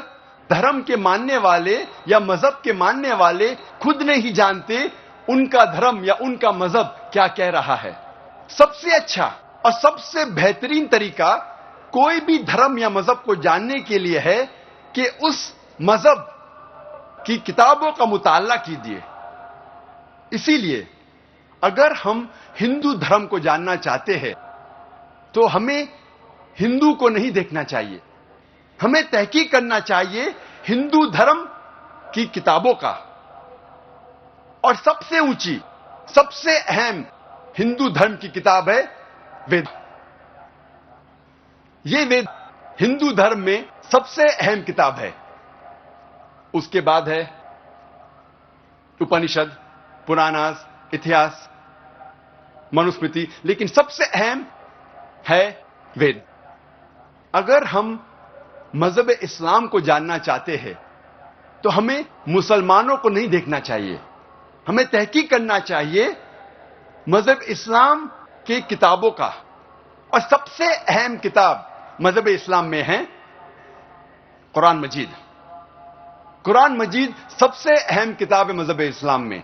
Speaker 4: धर्म के मानने वाले या मजहब के मानने वाले खुद नहीं जानते उनका धर्म या उनका मजहब क्या कह रहा है। सबसे अच्छा और सबसे बेहतरीन तरीका कोई भी धर्म या मजहब को जानने के लिए है कि उस मजहब की किताबों का मुताला कीजिए। इसीलिए अगर हम हिंदू धर्म को जानना चाहते हैं तो हमें हिंदू को नहीं देखना चाहिए, हमें तहकीक करना चाहिए हिंदू धर्म की किताबों का। और सबसे ऊंची, सबसे अहम हिंदू धर्म की किताब है वेद। यह वेद हिंदू धर्म में सबसे अहम किताब है। उसके बाद है उपनिषद, पुराणास, इतिहास, मनुस्मृति, लेकिन सबसे अहम है वेद। अगर हम मजहब इस्लाम को जानना चाहते हैं तो हमें मुसलमानों को नहीं देखना चाहिए, हमें तहकीक करना चाहिए मजहब इस्लाम के किताबों का। और सबसे अहम किताब मजहब इस्लाम में है कुरान मजीद। कुरान मजीद सबसे अहम किताब है मजहब इस्लाम में।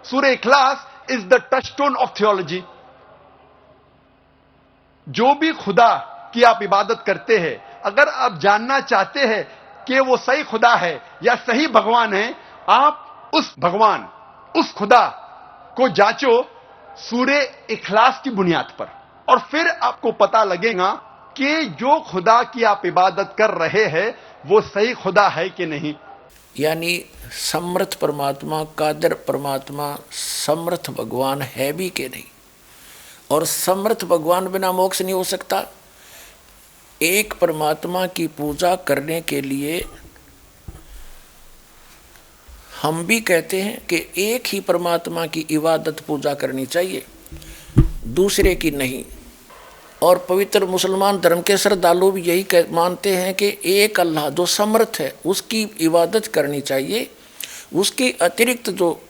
Speaker 4: Surah Ikhlas is the touchstone of theology. जो भी खुदा की आप इबादत करते हैं, अगर आप जानना चाहते हैं कि वो सही खुदा है या सही भगवान है, आप उस भगवान, उस खुदा को जांचो सूरह इखलास की बुनियाद पर, और फिर आपको पता लगेगा कि जो खुदा की आप इबादत कर रहे हैं वो सही खुदा है कि नहीं।
Speaker 2: यानी समर्थ परमात्मा, कादर परमात्मा, समर्थ भगवान है भी कि नहीं। और समर्थ भगवान बिना मोक्ष नहीं हो सकता। एक परमात्मा की पूजा करने के लिए हम भी कहते हैं कि एक ही परमात्मा की इबादत पूजा करनी चाहिए, दूसरे की नहीं। और पवित्र मुसलमान धर्म के श्रद्धालु भी यही मानते हैं कि एक अल्लाह जो समर्थ है उसकी इबादत करनी चाहिए, उसके अतिरिक्त जो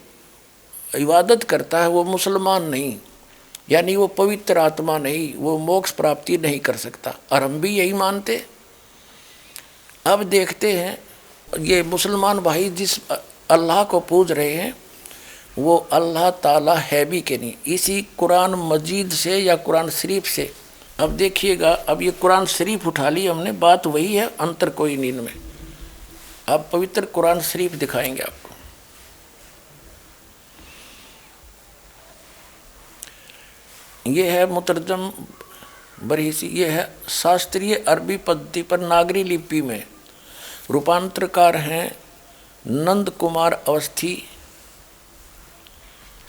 Speaker 2: इबादत करता है वो मुसलमान नहीं, यानी वो पवित्र आत्मा नहीं, वो मोक्ष प्राप्ति नहीं कर सकता। और हम भी यही मानते। अब देखते हैं ये मुसलमान भाई जिस अल्लाह को पूज रहे हैं वो अल्लाह ताला है भी कि नहीं। इसी कुरान मजीद से या कुरान शरीफ से, अब देखिएगा, अब ये कुरान शरीफ उठा ली हमने, बात वही है, अंतर कोई नहीं इनमें। अब पवित्र कुरान शरीफ दिखाएंगे आपको। ये है मुतरजम बरहीसी, ये है शास्त्रीय अरबी पद्धति पर नागरी लिपि में। रूपांतरकार हैं नंद कुमार अवस्थी।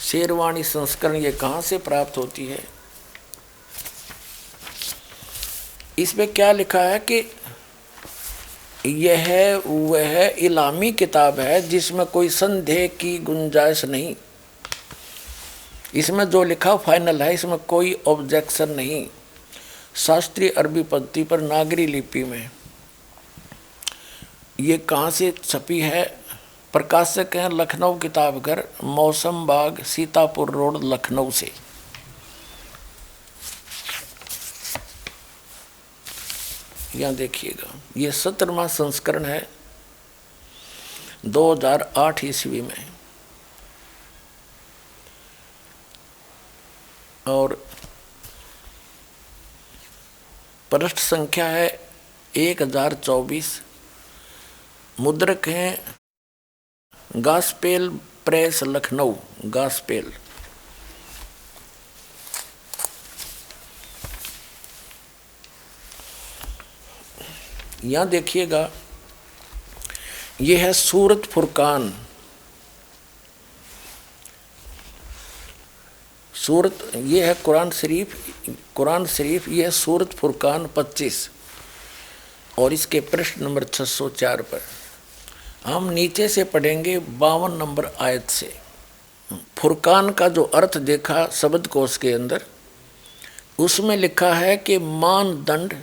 Speaker 2: शेरवाणी संस्करण ये कहाँ से प्राप्त होती है? इसमें क्या लिखा है कि यह वह इलामी किताब है जिसमें कोई संदेह की गुंजाइश नहीं। इसमें जो लिखा फाइनल है, इसमें कोई ऑब्जेक्शन नहीं। शास्त्रीय अरबी पद्धति पर नागरी लिपि में। ये कहाँ से छपी है? प्रकाशक हैं लखनऊ किताबघर, मौसम बाग, सीतापुर रोड, लखनऊ से। यहाँ देखिएगा, ये 17वां संस्करण है 2008 ईस्वी में। और पृष्ठ संख्या है 1024। मुद्रक हैं गास्पेल प्रेस लखनऊ, गास्पेल। यहाँ देखिएगा, ये है सूरत फुरकान। सूरत, ये है कुरान शरीफ, ये है सूरत फुरकान 25 और इसके पृष्ठ नंबर 604 पर। हम नीचे से पढ़ेंगे 52 नंबर आयत से। फुरकान का जो अर्थ देखा शब्दकोश के अंदर, उसमें लिखा है कि मानदंड,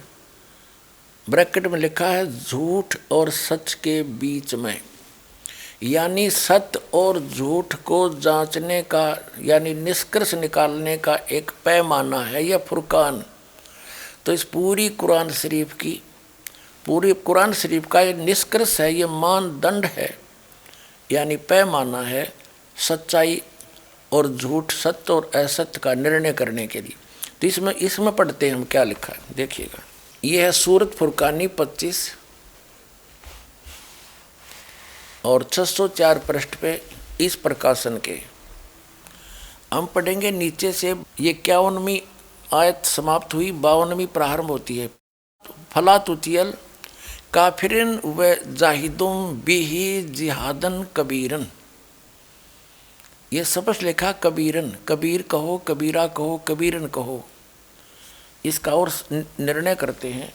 Speaker 2: ब्रैकेट में लिखा है झूठ और सच के बीच में, यानी सत्य और झूठ को जांचने का, यानी निष्कर्ष निकालने का एक पैमाना है यह फुरकान। तो इस पूरी कुरान शरीफ का ये निष्कर्ष है, ये मानदंड है, यानी पैमाना है सच्चाई और झूठ, सत्य और असत्य का निर्णय करने के लिए। तो इसमें पढ़ते हैं हम क्या लिखा है, देखिएगा। ये है सूरत फुरकानी 25 और 604 पृष्ठ पे इस प्रकाशन के हम पढ़ेंगे नीचे से। ये 51वीं आयत समाप्त हुई, 52वीं प्रारंभ होती है। फला तुतियल काफिरिन व जाहिदुम बिही जिहादन कबीरन। ये स्पष्ट लिखा कबीरन, कबीर कहो, कबीरा कहो, कबीरन कहो। इसका और निर्णय करते हैं।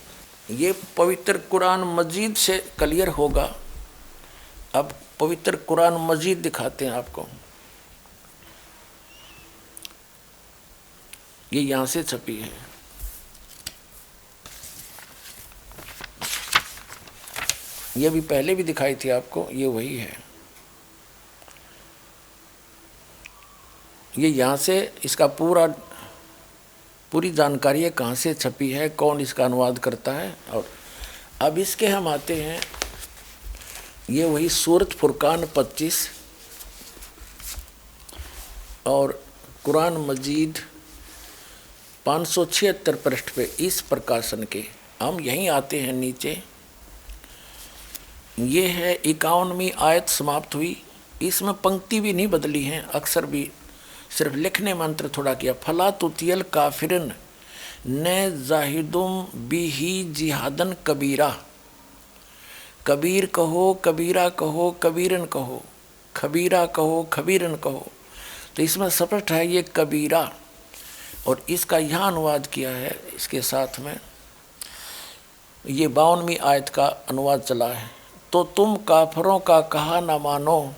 Speaker 2: ये पवित्र कुरान मजीद से क्लियर होगा। अब पवित्र कुरान मजीद दिखाते हैं आपको। ये यहाँ से छपी है। ये भी पहले भी दिखाई थी आपको, ये वही है। ये यहाँ से इसका पूरी जानकारी है, कहाँ से छपी है, कौन इसका अनुवाद करता है। और अब इसके हम आते हैं, ये वही सूरत फुरकान 25 और कुरान मजीद 576 पृष्ठ पे इस प्रकाशन के हम यहीं आते हैं नीचे। ये है 51वीं आयत समाप्त हुई। इसमें पंक्ति भी नहीं बदली है, अक्सर भी सिर्फ लिखने मंत्र थोड़ा किया। फला तुतियल काफिरन न जाहिदुम बिही जिहादन कबीरा। कबीर कहो, कबीरा कहो, कबीरन कहो, खबीरा कहो, खबीरन कहो। तो इसमें स्पष्ट है ये कबीरा, और इसका यहाँ अनुवाद किया है इसके साथ में। ये 52वीं आयत का अनुवाद चला है। तो तुम काफरों का कहा न मानो,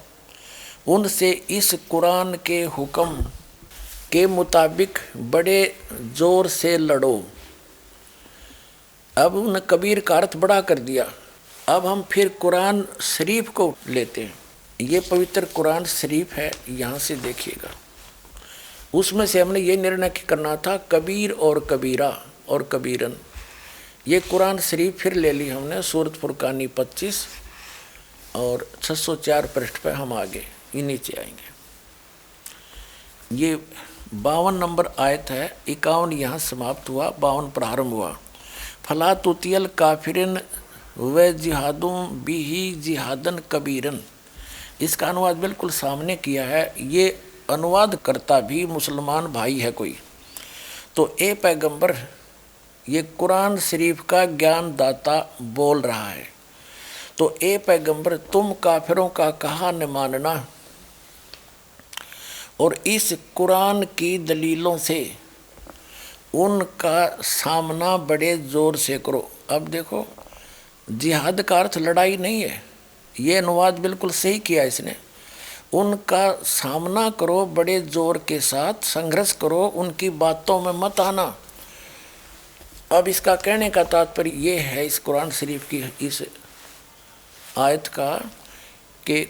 Speaker 2: उनसे इस कुरान के हुक्म के मुताबिक बड़े जोर से लड़ो। अब उन कबीर का अर्थ बड़ा कर दिया। अब हम फिर कुरान शरीफ को लेते हैं। ये पवित्र कुरान शरीफ है, यहाँ से देखिएगा। उसमें से हमने ये निर्णय करना था कबीर और कबीरा और कबीरन। ये कुरान शरीफ फिर ले ली हमने, सूरत फुरकानी 25 और 604 पृष्ठ पे हम आगे ये नीचे आएंगे। ये 52 नंबर आयत है, 51 यहाँ समाप्त हुआ, 52 प्रारंभ हुआ। फला तुतियल काफिरिन व जिहादुम बिही जिहादन कबीरन। इसका अनुवाद बिल्कुल सामने किया है। ये अनुवाद करता भी मुसलमान भाई है कोई। तो ए पैगंबर, ये कुरान शरीफ का ज्ञान दाता बोल रहा है। तो ए पैगंबर, तुम काफिरों का कहा न मानना और इस कुरान की दलीलों से उनका सामना बड़े जोर से करो। अब देखो, जिहाद का अर्थ लड़ाई नहीं है, ये अनुवाद बिल्कुल सही किया इसने। उनका सामना करो बड़े जोर के साथ, संघर्ष करो, उनकी बातों में मत आना। अब इसका कहने का तात्पर्य ये है इस कुरान शरीफ की इस आयत का कि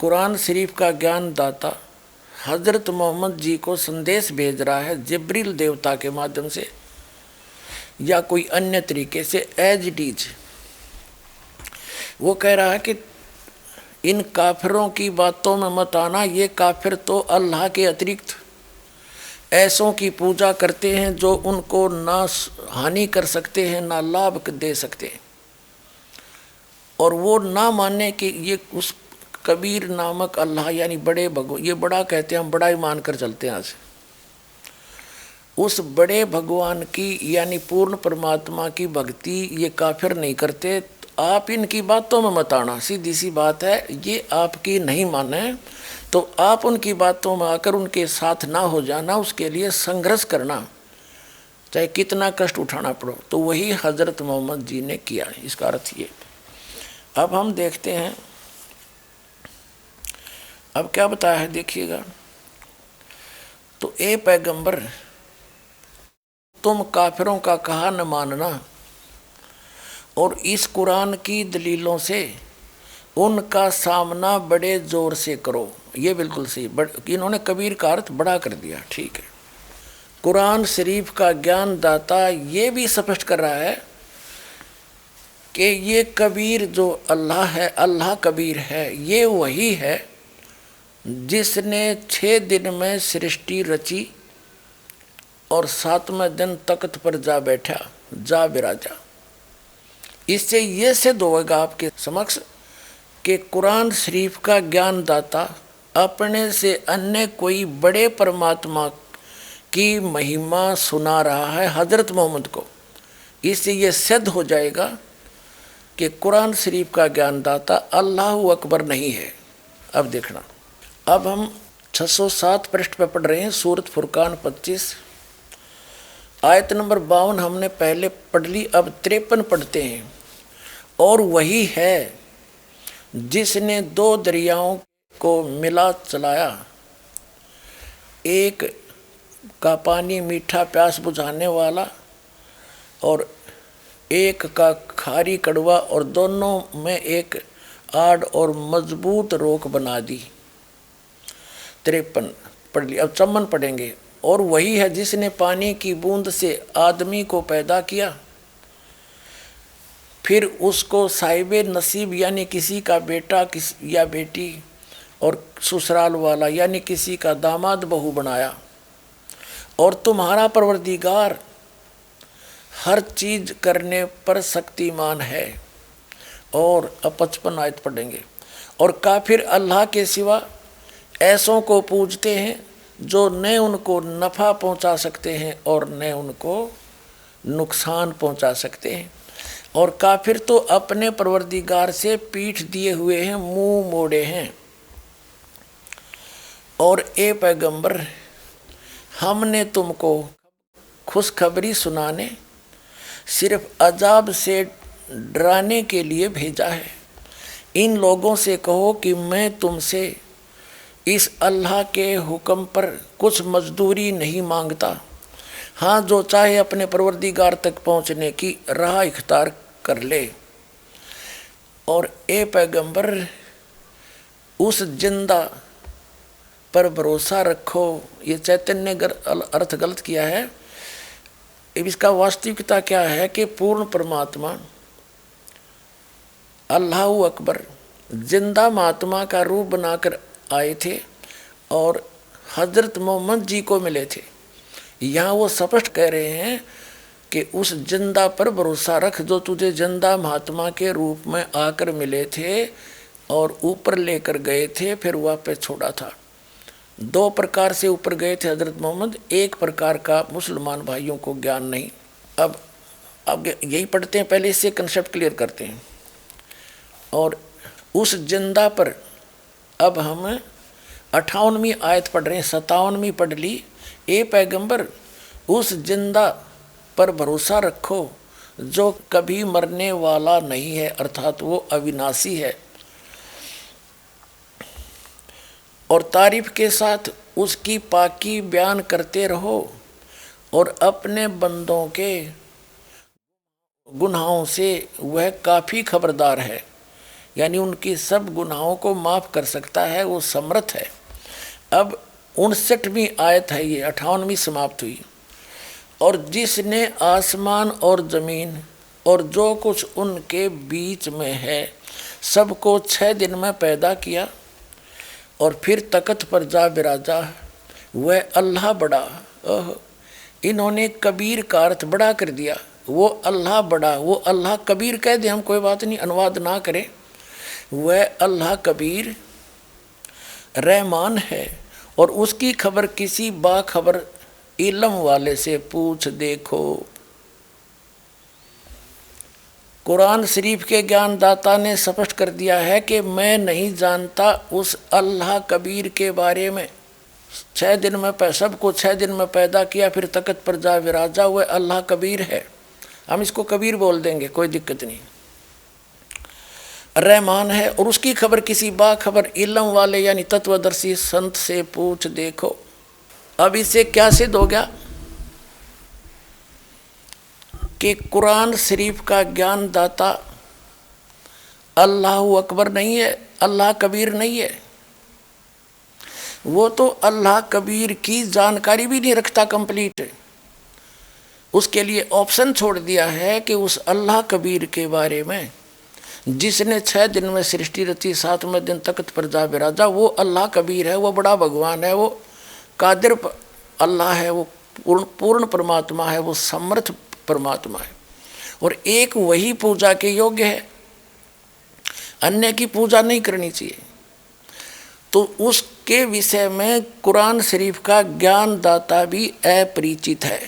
Speaker 2: कुरान शरीफ का ज्ञान दाता हजरत मोहम्मद जी को संदेश भेज रहा है जिब्रील देवता के माध्यम से या कोई अन्य तरीके से, एज इट इज। वो कह रहा है कि इन काफिरों की बातों में मत आना। ये काफिर तो अल्लाह के अतिरिक्त ऐसों की पूजा करते हैं जो उनको ना हानि कर सकते हैं ना लाभ दे सकते हैं। और वो ना मानने कि ये उस कबीर नामक अल्लाह यानी बड़े भगवान, ये बड़ा कहते हैं, हम बड़ा ही मान कर चलते हैं आज, उस बड़े भगवान की यानी पूर्ण परमात्मा की भक्ति ये काफिर नहीं करते। आप इनकी बातों में मत आना, सीधी सी बात है। ये आपकी नहीं माने तो आप उनकी बातों में आकर उनके साथ ना हो जाना, उसके लिए संघर्ष करना, चाहे कितना कष्ट उठाना पड़ो। तो वही हजरत मोहम्मद जी ने किया, इसका अर्थ ये। अब हम देखते हैं अब क्या बताया है, देखिएगा। तो ए पैगंबर, तुम काफिरों का कहा न मानना और इस कुरान की दलीलों से उनका सामना बड़े जोर से करो। ये बिल्कुल सही, इन्होंने कबीर का अर्थ बड़ा कर दिया, ठीक है। कुरान शरीफ का ज्ञान दाता ये भी स्पष्ट कर रहा है कि ये कबीर जो अल्लाह है, अल्लाह कबीर है, ये वही है जिसने 6 दिन में सृष्टि रची और 7वें दिन तख्त पर जा बैठा, जा विराजा। इससे ये सिद्ध होगा आपके समक्ष कि कुरान शरीफ का ज्ञान दाता अपने से अन्य कोई बड़े परमात्मा की महिमा सुना रहा है हजरत मोहम्मद को। इससे ये सिद्ध हो जाएगा कि कुरान शरीफ का ज्ञान दाता अल्लाह अकबर नहीं है। अब देखना, अब हम 607 पृष्ठ पर पढ़ रहे हैं, सूरत फुरकान 25 आयत नंबर 52 हमने पहले पढ़ ली, अब 53 पढ़ते हैं। और वही है जिसने 2 दरियाओं को मिला चलाया, एक का पानी मीठा प्यास बुझाने वाला और एक का खारी कड़वा, और दोनों में एक आड़ और मजबूत रोक बना दी। 53 पढ़ ली, अब 54 पढ़ेंगे। और वही है जिसने पानी की बूंद से आदमी को पैदा किया, फिर उसको साहिबे नसीब यानी किसी का बेटा या बेटी और ससुराल वाला यानी किसी का दामाद बहू बनाया। और तुम्हारा परवरदिगार हर चीज करने पर शक्तिमान है। और अब 55 आयत पढ़ेंगे। और काफिर अल्लाह के सिवा ऐसों को पूजते हैं जो न उनको नफ़ा पहुंचा सकते हैं और न उनको नुकसान पहुंचा सकते हैं। और काफिर तो अपने परवरदिगार से पीठ दिए हुए हैं, मुंह मोड़े हैं। और ए पैगंबर, हमने तुमको खुशखबरी सुनाने, सिर्फ अजाब से डराने के लिए भेजा है। इन लोगों से कहो कि मैं तुमसे इस अल्लाह के हुक्म पर कुछ मजदूरी नहीं मांगता। हाँ, जो चाहे अपने परवरदिगार तक पहुँचने की राह इख्तियार कर ले। और ए पैगंबर, उस जिंदा पर भरोसा रखो। ये चैतन्य अर्थ गलत किया है। इसका वास्तविकता क्या है कि पूर्ण परमात्मा अल्लाह अकबर जिंदा महात्मा का रूप बनाकर आए थे और हजरत मोहम्मद जी को मिले थे। यहाँ वो स्पष्ट कह रहे हैं कि उस जिंदा पर भरोसा रख जो तुझे जिंदा महात्मा के रूप में आकर मिले थे और ऊपर लेकर गए थे, फिर वापस छोड़ा था। 2 प्रकार से ऊपर गए थे हजरत मोहम्मद, एक प्रकार का मुसलमान भाइयों को ज्ञान नहीं। अब यही पढ़ते हैं, पहले इससे कंसेप्ट क्लियर करते हैं। और उस जिंदा पर अब हम 58वीं आयत पढ़ रहे हैं, 57वीं पढ़ ली। ए पैगंबर, उस जिंदा पर भरोसा रखो जो कभी मरने वाला नहीं है, अर्थात वो अविनाशी है। और तारीफ के साथ उसकी पाकी बयान करते रहो और अपने बंदों के गुनाहों से वह काफ़ी खबरदार है, यानी उनकी सब गुनाहों को माफ़ कर सकता है, वो समर्थ है। अब 59वीं आयत है, ये 58वीं समाप्त हुई। और जिसने आसमान और ज़मीन और जो कुछ उनके बीच में है सबको 6 दिन में पैदा किया और फिर तख्त पर जा विराजा, वह अल्लाह बड़ा। इन्होंने कबीर का अर्थ बड़ा कर दिया। वो अल्लाह बड़ा, वो अल्लाह कबीर कह दे, हम कोई बात नहीं, अनुवाद ना करें। वह अल्लाह कबीर रहमान है और उसकी खबर किसी बाखबर इल्म वाले से पूछ देखो। कुरान शरीफ के ज्ञानदाता ने स्पष्ट कर दिया है कि मैं नहीं जानता उस अल्लाह कबीर के बारे में। 6 दिन में सबको 6 दिन में पैदा किया, फिर तख्त पर जा विराजा, हुए अल्लाह कबीर है। हम इसको कबीर बोल देंगे, कोई दिक्कत नहीं। रहमान है और उसकी खबर किसी बाखबर इल्म वाले यानी तत्वदर्शी संत से पूछ देखो। अब इससे क्या सिद्ध हो गया कि कुरान शरीफ का ज्ञान दाता अल्लाह अकबर नहीं है, अल्लाह कबीर नहीं है। वो तो अल्लाह कबीर की जानकारी भी नहीं रखता कंप्लीट। उसके लिए ऑप्शन छोड़ दिया है कि उस अल्लाह कबीर के बारे में जिसने 6 दिन में सृष्टि रची, 7वें दिन तख्त पर जा विराजा, वो अल्लाह कबीर है, वो बड़ा भगवान है, वो कादिर अल्लाह है, वो पूर्ण परमात्मा है, वो समर्थ परमात्मा है और एक वही पूजा के योग्य है, अन्य की पूजा नहीं करनी चाहिए। तो उसके विषय में कुरान शरीफ का ज्ञानदाता भी अपरिचित है।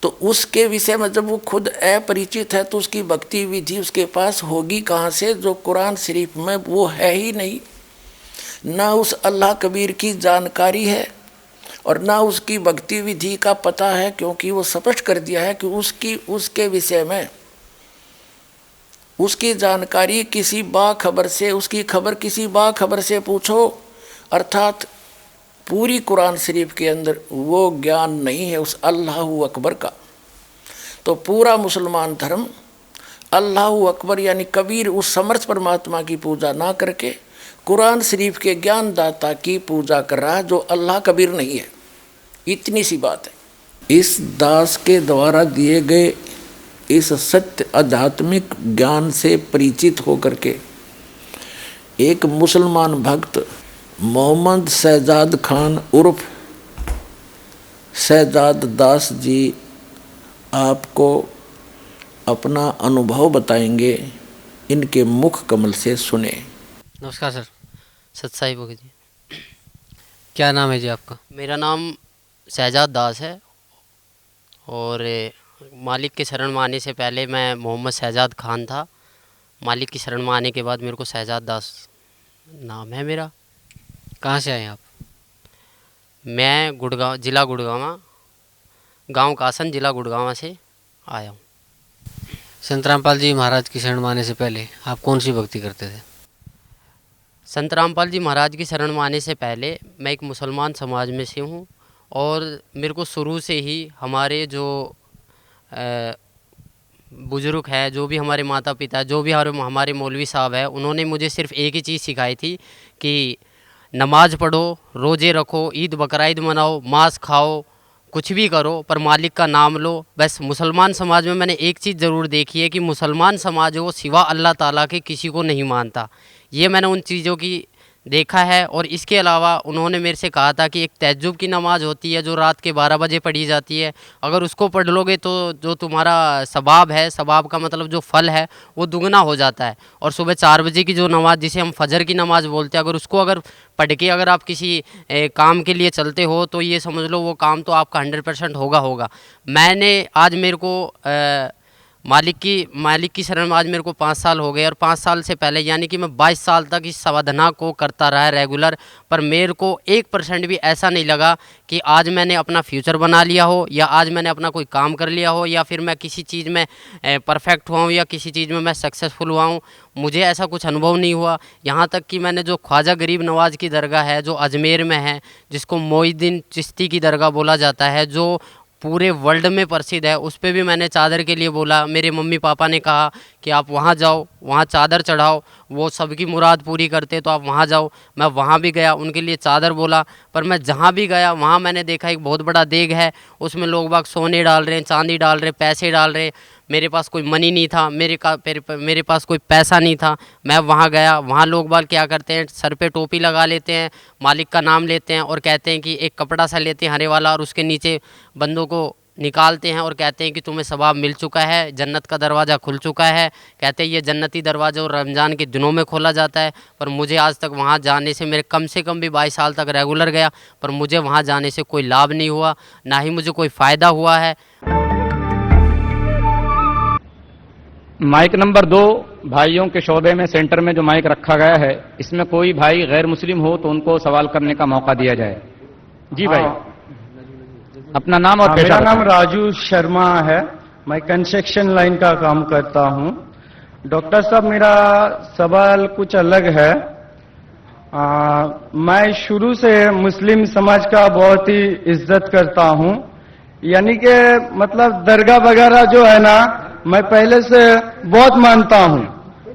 Speaker 2: तो उसके विषय में जब वो खुद अपरिचित है तो उसकी भक्ति विधि उसके पास होगी कहाँ से, जो कुरान शरीफ में वो है ही नहीं। ना उस अल्लाह कबीर की जानकारी है और ना उसकी भक्ति विधि का पता है, क्योंकि वो स्पष्ट कर दिया है कि उसके विषय में उसकी जानकारी किसी बाखबर से, उसकी खबर किसी बाखबर से पूछो, अर्थात पूरी कुरान शरीफ के अंदर वो ज्ञान नहीं है उस अल्लाहु अकबर का। तो पूरा मुसलमान धर्म अल्लाहु अकबर यानी कबीर उस समर्थ परमात्मा की पूजा ना करके कुरान शरीफ के ज्ञानदाता की पूजा कर रहा है, जो अल्लाह कबीर नहीं है। इतनी सी बात है। इस दास के द्वारा दिए गए इस सत्य आध्यात्मिक ज्ञान से परिचित होकर के एक मुसलमान भक्त मोहम्मद शहजाद खान उर्फ शहजाद दास जी आपको अपना अनुभव बताएंगे, इनके मुख कमल से सुने।
Speaker 13: नमस्कार सर, सतसाई बोगे जी। क्या नाम है जी आपका? मेरा नाम शहजाद दास है और मालिक के शरण में आने से पहले मैं मोहम्मद शहजाद खान था। मालिक की शरण में आने के बाद मेरे को शहजाद दास नाम है मेरा। कहाँ से आए आप? मैं गुड़गांव, ज़िला गुड़गांव, गांव कासन, ज़िला गुड़गांव से आया हूँ।
Speaker 14: संत रामपाल जी महाराज की शरण में आने से पहले आप कौन सी भक्ति करते थे?
Speaker 13: संत रामपाल जी महाराज की शरण में आने से पहले मैं एक मुसलमान समाज में से हूँ और मेरे को शुरू से ही हमारे जो बुज़ुर्ग है, जो भी हमारे माता पिता, जो भी हमारे मौलवी साहब है, उन्होंने मुझे सिर्फ़ एक ही चीज़ सिखाई थी कि नमाज पढ़ो, रोज़े रखो, ईद बकरीद मनाओ, मांस खाओ, कुछ भी करो पर मालिक का नाम लो। बस मुसलमान समाज में मैंने एक चीज़ ज़रूर देखी है कि मुसलमान समाज वो सिवा अल्लाह ताला के किसी को नहीं मानता। ये मैंने उन चीज़ों की देखा है। और इसके अलावा उन्होंने मेरे से कहा था कि एक तहज्जुद की नमाज़ होती है जो रात के 12 बजे पढ़ी जाती है, अगर उसको पढ़ लोगे तो जो तुम्हारा सवाब है, सवाब का मतलब जो फल है वो दुगना हो जाता है। और सुबह 4 बजे की जो नमाज़ जिसे हम फजर की नमाज़ बोलते हैं, अगर उसको अगर पढ़ के अगर आप किसी काम के लिए चलते हो तो ये समझ लो वो काम तो आपका 100% होगा। मैंने आज मेरे को मालिक की शरण में आज मेरे को 5 साल हो गए और 5 साल से पहले यानी कि मैं 22 साल तक इस साधना को करता रहा रेगुलर, पर मेरे को 1% भी ऐसा नहीं लगा कि आज मैंने अपना फ्यूचर बना लिया हो या आज मैंने अपना कोई काम कर लिया हो या फिर मैं किसी चीज़ में परफेक्ट हुआ हूँ या किसी चीज़ में मैं सक्सेसफुल हुआ हूँ। मुझे ऐसा कुछ अनुभव नहीं हुआ। यहाँ तक कि मैंने जो ख्वाजा गरीब नवाज़ की दरगाह है जो अजमेर में है, जिसको मोइनुद्दीन चिश्ती की दरगाह बोला जाता है, जो पूरे वर्ल्ड में प्रसिद्ध है, उस पर भी मैंने चादर के लिए बोला। मेरे मम्मी पापा ने कहा कि आप वहाँ जाओ, वहाँ चादर चढ़ाओ, वो सबकी मुराद पूरी करते, तो आप वहाँ जाओ। मैं वहाँ भी गया, उनके लिए चादर बोला। पर मैं जहाँ भी गया वहाँ मैंने देखा एक बहुत बड़ा देग है, उसमें लोग बाग सोने डाल रहे हैं, चांदी डाल रहे, पैसे डाल रहे। मेरे पास कोई मनी नहीं था, मेरे पास कोई पैसा नहीं था। मैं वहाँ गया, वहाँ लोग बाग क्या करते हैं, सर पे टोपी लगा लेते हैं, मालिक का नाम लेते हैं और कहते हैं कि एक कपड़ा सा लेते हैं हरे वाला और उसके नीचे बंदों को निकालते हैं और कहते हैं कि तुम्हें सवाब मिल चुका है, जन्नत का दरवाज़ा खुल चुका है। कहते हैं ये जन्नती दरवाज़ा और रमज़ान के दिनों में खोला जाता है। पर मुझे आज तक वहाँ जाने से, मेरे कम से कम भी 22 साल तक रेगुलर गया, पर मुझे वहाँ जाने से कोई लाभ नहीं हुआ, ना ही मुझे कोई फ़ायदा हुआ है।
Speaker 7: माइक नंबर 2 भाइयों के शोबे में सेंटर में जो माइक रखा गया है, इसमें कोई भाई गैर मुस्लिम हो तो उनको सवाल करने का मौका दिया जाए। जी भाई, अपना नाम और पेशा।
Speaker 8: मेरा नाम राजू शर्मा है, मैं कंस्ट्रक्शन लाइन का काम करता हूं। डॉक्टर साहब, मेरा सवाल कुछ अलग है। मैं शुरू से मुस्लिम समाज का बहुत ही इज्जत करता हूं, यानी कि मतलब दरगाह वगैरह जो है ना, मैं पहले से बहुत मानता हूं।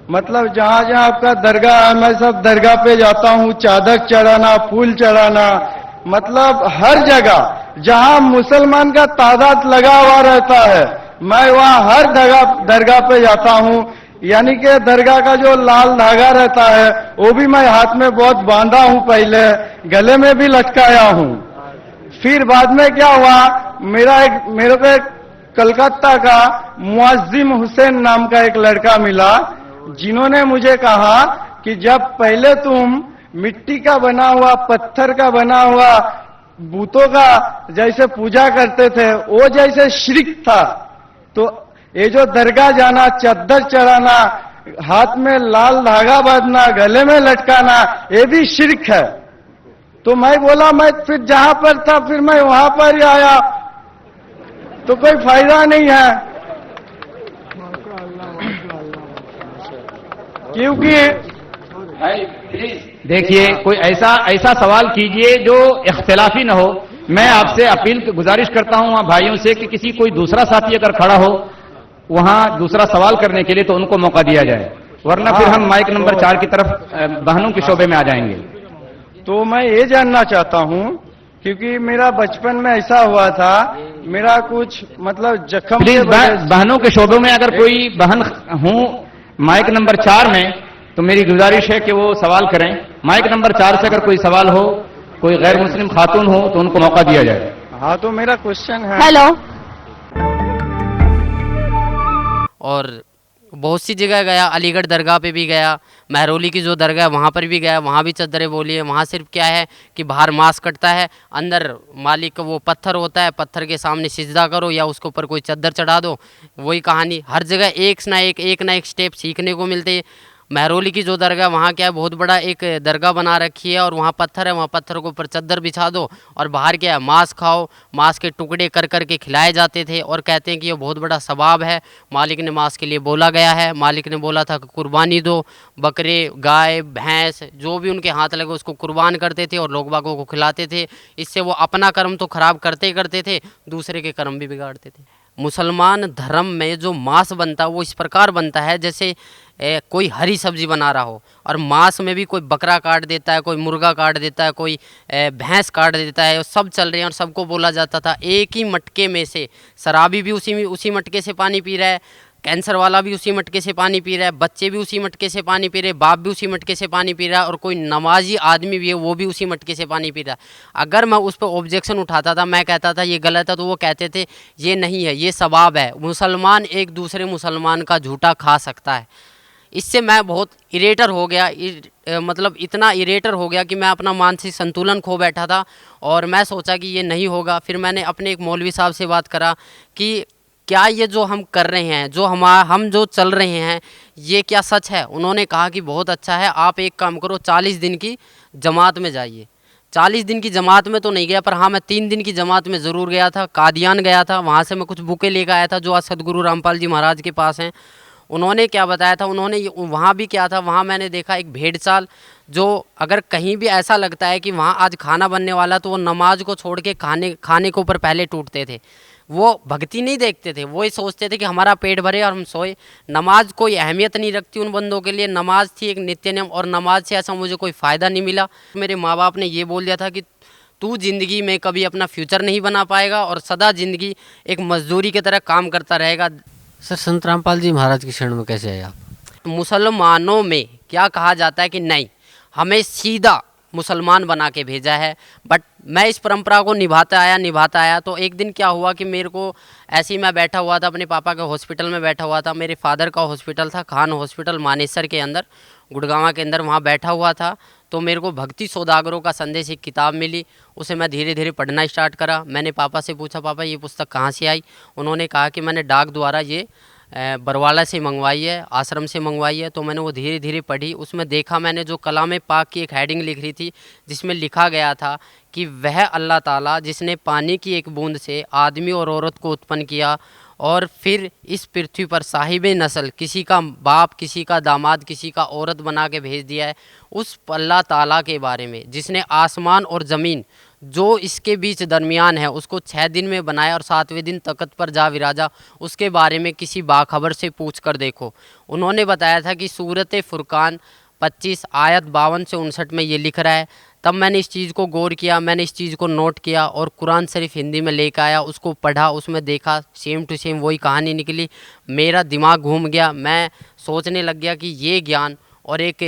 Speaker 8: मतलब जहां जहां आपका दरगाह है मैं सब दरगाह पे जाता हूं, चादर चढ़ाना, फूल चढ़ाना, मतलब हर जगह जहां मुसलमान का तादाद लगा हुआ रहता है मैं वहां हर दरगाह पे जाता हूं। यानी कि दरगाह का जो लाल धागा रहता है वो भी मैं हाथ में बहुत बांधा हूं, पहले गले में भी लटकाया हूं। फिर बाद में क्या हुआ, मेरे को एक कलकत्ता का मुअज्जिम हुसैन नाम का एक लड़का मिला, जिन्होंने मुझे कहा कि जब पहले तुम मिट्टी का बना हुआ, पत्थर का बना हुआ बूतों का जैसे पूजा करते थे, वो जैसे शिर्क था, तो ये जो दरगाह जाना, चद्दर चढ़ाना, हाथ में लाल धागा बांधना, गले में लटकाना, ये भी शिर्क है। तो मैं बोला, मैं फिर जहां पर था फिर मैं वहां पर ही आया, तो कोई फायदा नहीं है, क्योंकि
Speaker 7: देखिए, कोई ऐसा सवाल कीजिए जो इख्तिलाफी न हो। मैं आपसे गुजारिश करता हूं वहां भाइयों से कि किसी कोई दूसरा साथी अगर खड़ा हो वहां दूसरा सवाल करने के लिए तो उनको मौका दिया जाए, वरना फिर हम माइक नंबर 4 की तरफ बहनों के शोबे में आ जाएंगे।
Speaker 8: तो मैं ये जानना चाहता हूं, क्योंकि मेरा बचपन में ऐसा हुआ था, मेरा कुछ मतलब जख्म,
Speaker 7: प्लीज बहनों के शोबों में अगर कोई बहन हूं माइक नंबर 4 में, तो मेरी गुजारिश है कि वो सवाल करें। माइक नंबर 4 से अगर कोई सवाल हो, कोई गैर मुस्लिम खातून हो, तो उनको मौका दिया जाए।
Speaker 8: हाँ, तो मेरा क्वेश्चन है।
Speaker 13: हेलो। और बहुत सी जगह गया, अलीगढ़ दरगाह पे भी गया, महरौली की जो दरगाह है वहाँ पर भी गया, वहाँ भी चद्दरें बोली है। वहाँ सिर्फ क्या है कि बाहर मांस कटता है, अंदर मालिक का वो पत्थर होता है, पत्थर के सामने सिजदा करो या उसके ऊपर कोई चद्दर चढ़ा दो, वही कहानी। हर जगह एक ना एक स्टेप सीखने को मिलते हैं। महरौली की जो दरगाह, वहाँ क्या है, बहुत बड़ा एक दरगाह बना रखी है और वहाँ पत्थर है, वहाँ पत्थर के ऊपर चद्दर बिछा दो और बाहर क्या है, मांस खाओ, मांस के टुकड़े कर कर के खिलाए जाते थे और कहते हैं कि ये बहुत बड़ा सवाब है। मालिक ने मांस के लिए बोला गया है, मालिक ने बोला था कि कुर्बानी दो, बकरे, गाय, भैंस जो भी उनके हाथ लगे उसको कुर्बान करते थे और लोग बागों को खिलाते थे। इससे वो अपना कर्म तो खराब करते ही करते थे, दूसरे के कर्म भी बिगाड़ते थे। मुसलमान धर्म में जो मांस बनता है वो इस प्रकार बनता है जैसे कोई हरी सब्जी बना रहा हो, और मांस में भी कोई बकरा काट देता है, कोई मुर्गा काट देता है, कोई भैंस काट देता है, सब चल रहे हैं। और सबको बोला जाता था एक ही मटके में से, शराबी भी उसी मटके से पानी पी रहा है, कैंसर वाला भी उसी मटके से पानी पी रहा है, बच्चे भी उसी मटके से पानी पी रहे हैं, बाप भी उसी मटके से पानी पी रहा है, और कोई नमाजी आदमी भी है वो भी उसी मटके से पानी पी रहा है। अगर मैं उस पर ऑब्जेक्शन उठाता था, मैं कहता था ये गलत है, तो वो कहते थे ये नहीं है, ये सवाब है, मुसलमान एक दूसरे मुसलमान का झूठा खा सकता है। इससे मैं बहुत इरेटर हो गया, मतलब इतना इरेटर हो गया कि मैं अपना मानसिक संतुलन खो बैठा था और मैं सोचा कि ये नहीं होगा। फिर मैंने अपने एक मौलवी साहब से बात करा कि क्या ये जो हम कर रहे हैं, जो हम जो चल रहे हैं, ये क्या सच है। उन्होंने कहा कि बहुत अच्छा है, आप एक काम करो, 40 दिन की जमात में जाइए। 40 दिन की जमात में तो नहीं गया, पर हाँ मैं 3 दिन की जमात में ज़रूर गया था। कादियान गया था, वहाँ से मैं कुछ बुकें लेकर आया था जो आज सदगुरु रामपाल जी महाराज के पास हैं। उन्होंने क्या बताया था, उन्होंने वहाँ भी क्या था, वहाँ मैंने देखा एक भेड़चाल, जो अगर कहीं भी ऐसा लगता है कि वहाँ आज खाना बनने वाला, तो वो नमाज को छोड़ के खाने के ऊपर पहले टूटते थे। वो भक्ति नहीं देखते थे, वो ये सोचते थे कि हमारा पेट भरे और हम सोए। नमाज कोई अहमियत नहीं रखती उन बंदों के लिए, नमाज थी एक नित्य नियम, और नमाज से ऐसा मुझे कोई फ़ायदा नहीं मिला। मेरे माँ बाप ने ये बोल दिया था कि तू ज़िंदगी में कभी अपना फ्यूचर नहीं बना पाएगा और सदा ज़िंदगी एक मजदूरी की तरह काम करता रहेगा।
Speaker 14: सर, संत रामपाल जी महाराज की शरण में कैसे आए आप?
Speaker 13: मुसलमानों में क्या कहा जाता है कि नहीं, हमें सीधा मुसलमान बना के भेजा है, बट मैं इस परंपरा को निभाता आया। तो एक दिन क्या हुआ कि मेरे को ऐसे ही मैं बैठा हुआ था, अपने पापा के हॉस्पिटल में बैठा हुआ था। मेरे फादर का हॉस्पिटल था, खान हॉस्पिटल मानेसर के अंदर, गुड़गांव के अंदर, वहाँ बैठा हुआ था। तो मेरे को भक्ति सौदागरों का संदेश एक किताब मिली, उसे मैं धीरे धीरे पढ़ना स्टार्ट करा। मैंने पापा से पूछा, पापा ये पुस्तक कहाँ से आई? उन्होंने कहा कि मैंने डाक द्वारा ये बरवाला से मंगवाई है, आश्रम से मंगवाई है। तो मैंने वो धीरे धीरे पढ़ी। उसमें देखा मैंने जो कलाम पाक की एक हेडिंग लिख रही थी, जिसमें लिखा गया था कि वह अल्लाह ताला जिसने पानी की एक बूंद से आदमी और औरत को उत्पन्न किया और फिर इस पृथ्वी पर साहिब नस्ल, किसी का बाप, किसी का दामाद, किसी का औरत बना के भेज दिया है, उस अल्लाह ताला के बारे में जिसने आसमान और ज़मीन जो इसके बीच दरमियान है उसको 6 दिन में बनाया और 7वें दिन तख्त पर जा विराजा, उसके बारे में किसी बाखबर से पूछ कर देखो। उन्होंने बताया था कि सूरत फुरकान 25 आयत 52 से 59 में ये लिख रहा है। तब मैंने इस चीज़ को गौर किया, मैंने इस चीज़ को नोट किया और कुरान शरीफ हिंदी में लेकर आया, उसको पढ़ा, उसमें देखा, सेम टू सेम वही कहानी निकली। मेरा दिमाग घूम गया, मैं सोचने लग गया कि ये ज्ञान और एक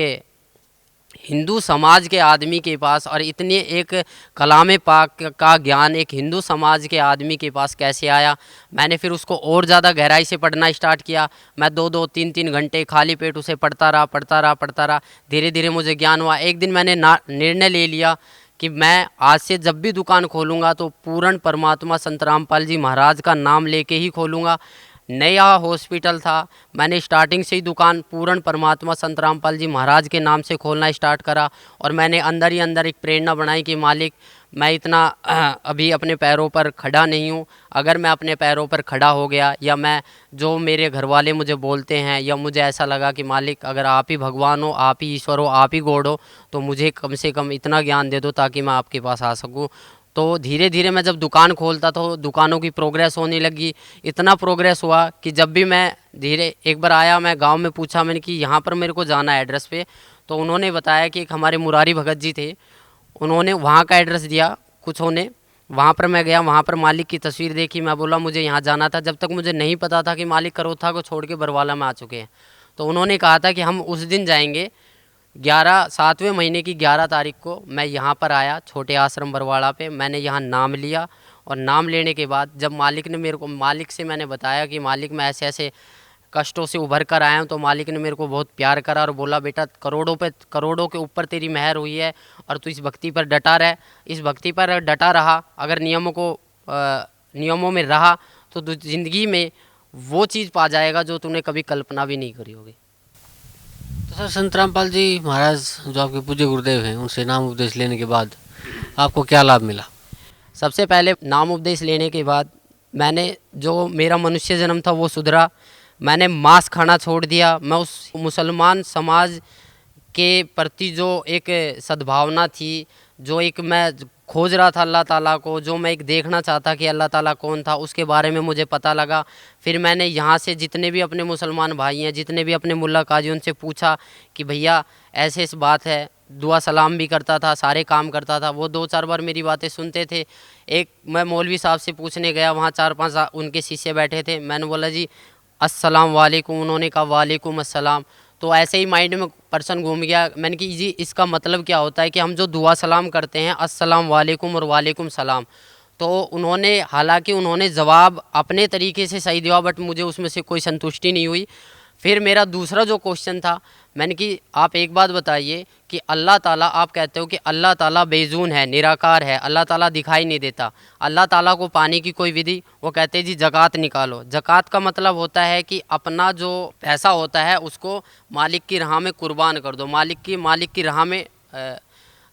Speaker 13: हिंदू समाज के आदमी के पास और इतने एक कलाम पाक का ज्ञान एक हिंदू समाज के आदमी के पास कैसे आया। मैंने फिर उसको और ज़्यादा गहराई से पढ़ना स्टार्ट किया। मैं 2-2, 3-3 घंटे खाली पेट उसे पढ़ता रहा। धीरे धीरे मुझे ज्ञान हुआ। एक दिन मैंने निर्णय ले लिया कि मैं आज से जब भी दुकान खोलूँगा तो पूर्ण परमात्मा संत रामपाल जी महाराज का नाम लेके ही खोलूँगा। नया हॉस्पिटल था, मैंने स्टार्टिंग से ही दुकान पूर्ण परमात्मा संत रामपाल जी महाराज के नाम से खोलना स्टार्ट करा। और मैंने अंदर ही अंदर एक प्रेरणा बनाई कि मालिक मैं इतना अभी अपने पैरों पर खड़ा नहीं हूँ। अगर मैं अपने पैरों पर खड़ा हो गया या मैं जो मेरे घर वाले मुझे बोलते हैं या मुझे ऐसा लगा कि मालिक अगर आप ही भगवान हो, आप ही ईश्वर हो, आप ही गॉड हो, तो मुझे कम से कम इतना ज्ञान दे दो ताकि मैं आपके पास आ सकूँ। तो धीरे धीरे मैं जब दुकान खोलता तो दुकानों की प्रोग्रेस होने लगी। इतना प्रोग्रेस हुआ कि जब भी मैं धीरे एक बार आया, मैं गांव में पूछा मैंने कि यहाँ पर मेरे को जाना है एड्रेस पे, तो उन्होंने बताया कि एक हमारे मुरारी भगत जी थे, उन्होंने वहाँ का एड्रेस दिया कुछ होने। वहाँ पर मैं गया, वहाँ पर मालिक की तस्वीर देखी। मैं बोला मुझे यहाँ जाना था। जब तक मुझे नहीं पता था कि मालिक करोथा को छोड़ के बरवाला में आ चुके हैं। तो उन्होंने कहा था कि हम उस दिन जाएंगे। 7वें महीने की 11 तारीख को मैं यहाँ पर आया, छोटे आश्रम बरवाड़ा पे। मैंने यहाँ नाम लिया और नाम लेने के बाद जब मालिक से मैंने बताया कि मालिक मैं ऐसे ऐसे कष्टों से उभर कर आया हूँ, तो मालिक ने मेरे को बहुत प्यार करा और बोला बेटा करोड़ों के ऊपर तेरी मेहर हुई है और तू इस भक्ति पर डटा रह। इस भक्ति पर डटा रहा, अगर नियमों में रहा तो तू जिंदगी में वो चीज़ पा जाएगा जो तूने कभी कल्पना भी नहीं करी होगी।
Speaker 14: तो सर संत रामपाल जी महाराज जो आपके पूज्य गुरुदेव हैं, उनसे नाम उपदेश लेने के बाद आपको क्या लाभ मिला?
Speaker 13: सबसे पहले नाम उपदेश लेने के बाद मैंने जो मेरा मनुष्य जन्म था वो सुधरा। मैंने मांस खाना छोड़ दिया। मैं उस मुसलमान समाज के प्रति जो एक सद्भावना थी, जो एक मैं खोज रहा था अल्लाह ताला को, जो मैं एक देखना चाहता कि अल्लाह ताला कौन था, उसके बारे में मुझे पता लगा। फिर मैंने यहाँ से जितने भी अपने मुसलमान भाई हैं, जितने भी अपने मुल्ला काजी, उनसे पूछा कि भैया ऐसे इस बात है। दुआ सलाम भी करता था, सारे काम करता था। वो 2-4 बार मेरी बातें सुनते थे। एक मैं मौलवी साहब से पूछने गया, वहाँ 4-5 उनके शिष्य बैठे थे। मैंने बोला जी अस्सलाम वालेकुम, उन्होंने कहा वालेकुम अस्सलाम। तो ऐसे ही माइंड में पर्सन घूम गया। मैंने कि जी इसका मतलब क्या होता है कि हम जो दुआ सलाम करते हैं अस्सलाम वालेकुम और वालेकुम सलाम। तो हालांकि उन्होंने जवाब अपने तरीके से सही दिया, बट मुझे उसमें से कोई संतुष्टि नहीं हुई। फिर मेरा दूसरा जो क्वेश्चन था, मैंने कि आप एक बात बताइए कि अल्लाह ताला, आप कहते हो कि अल्लाह ताला बेजून है, निराकार है, अल्लाह ताला दिखाई नहीं देता, अल्लाह ताला को पाने की कोई विधि? वो कहते हैं जी ज़कात निकालो। ज़कात का मतलब होता है कि अपना जो पैसा होता है उसको मालिक की राह में कुर्बान कर दो, मालिक की राह में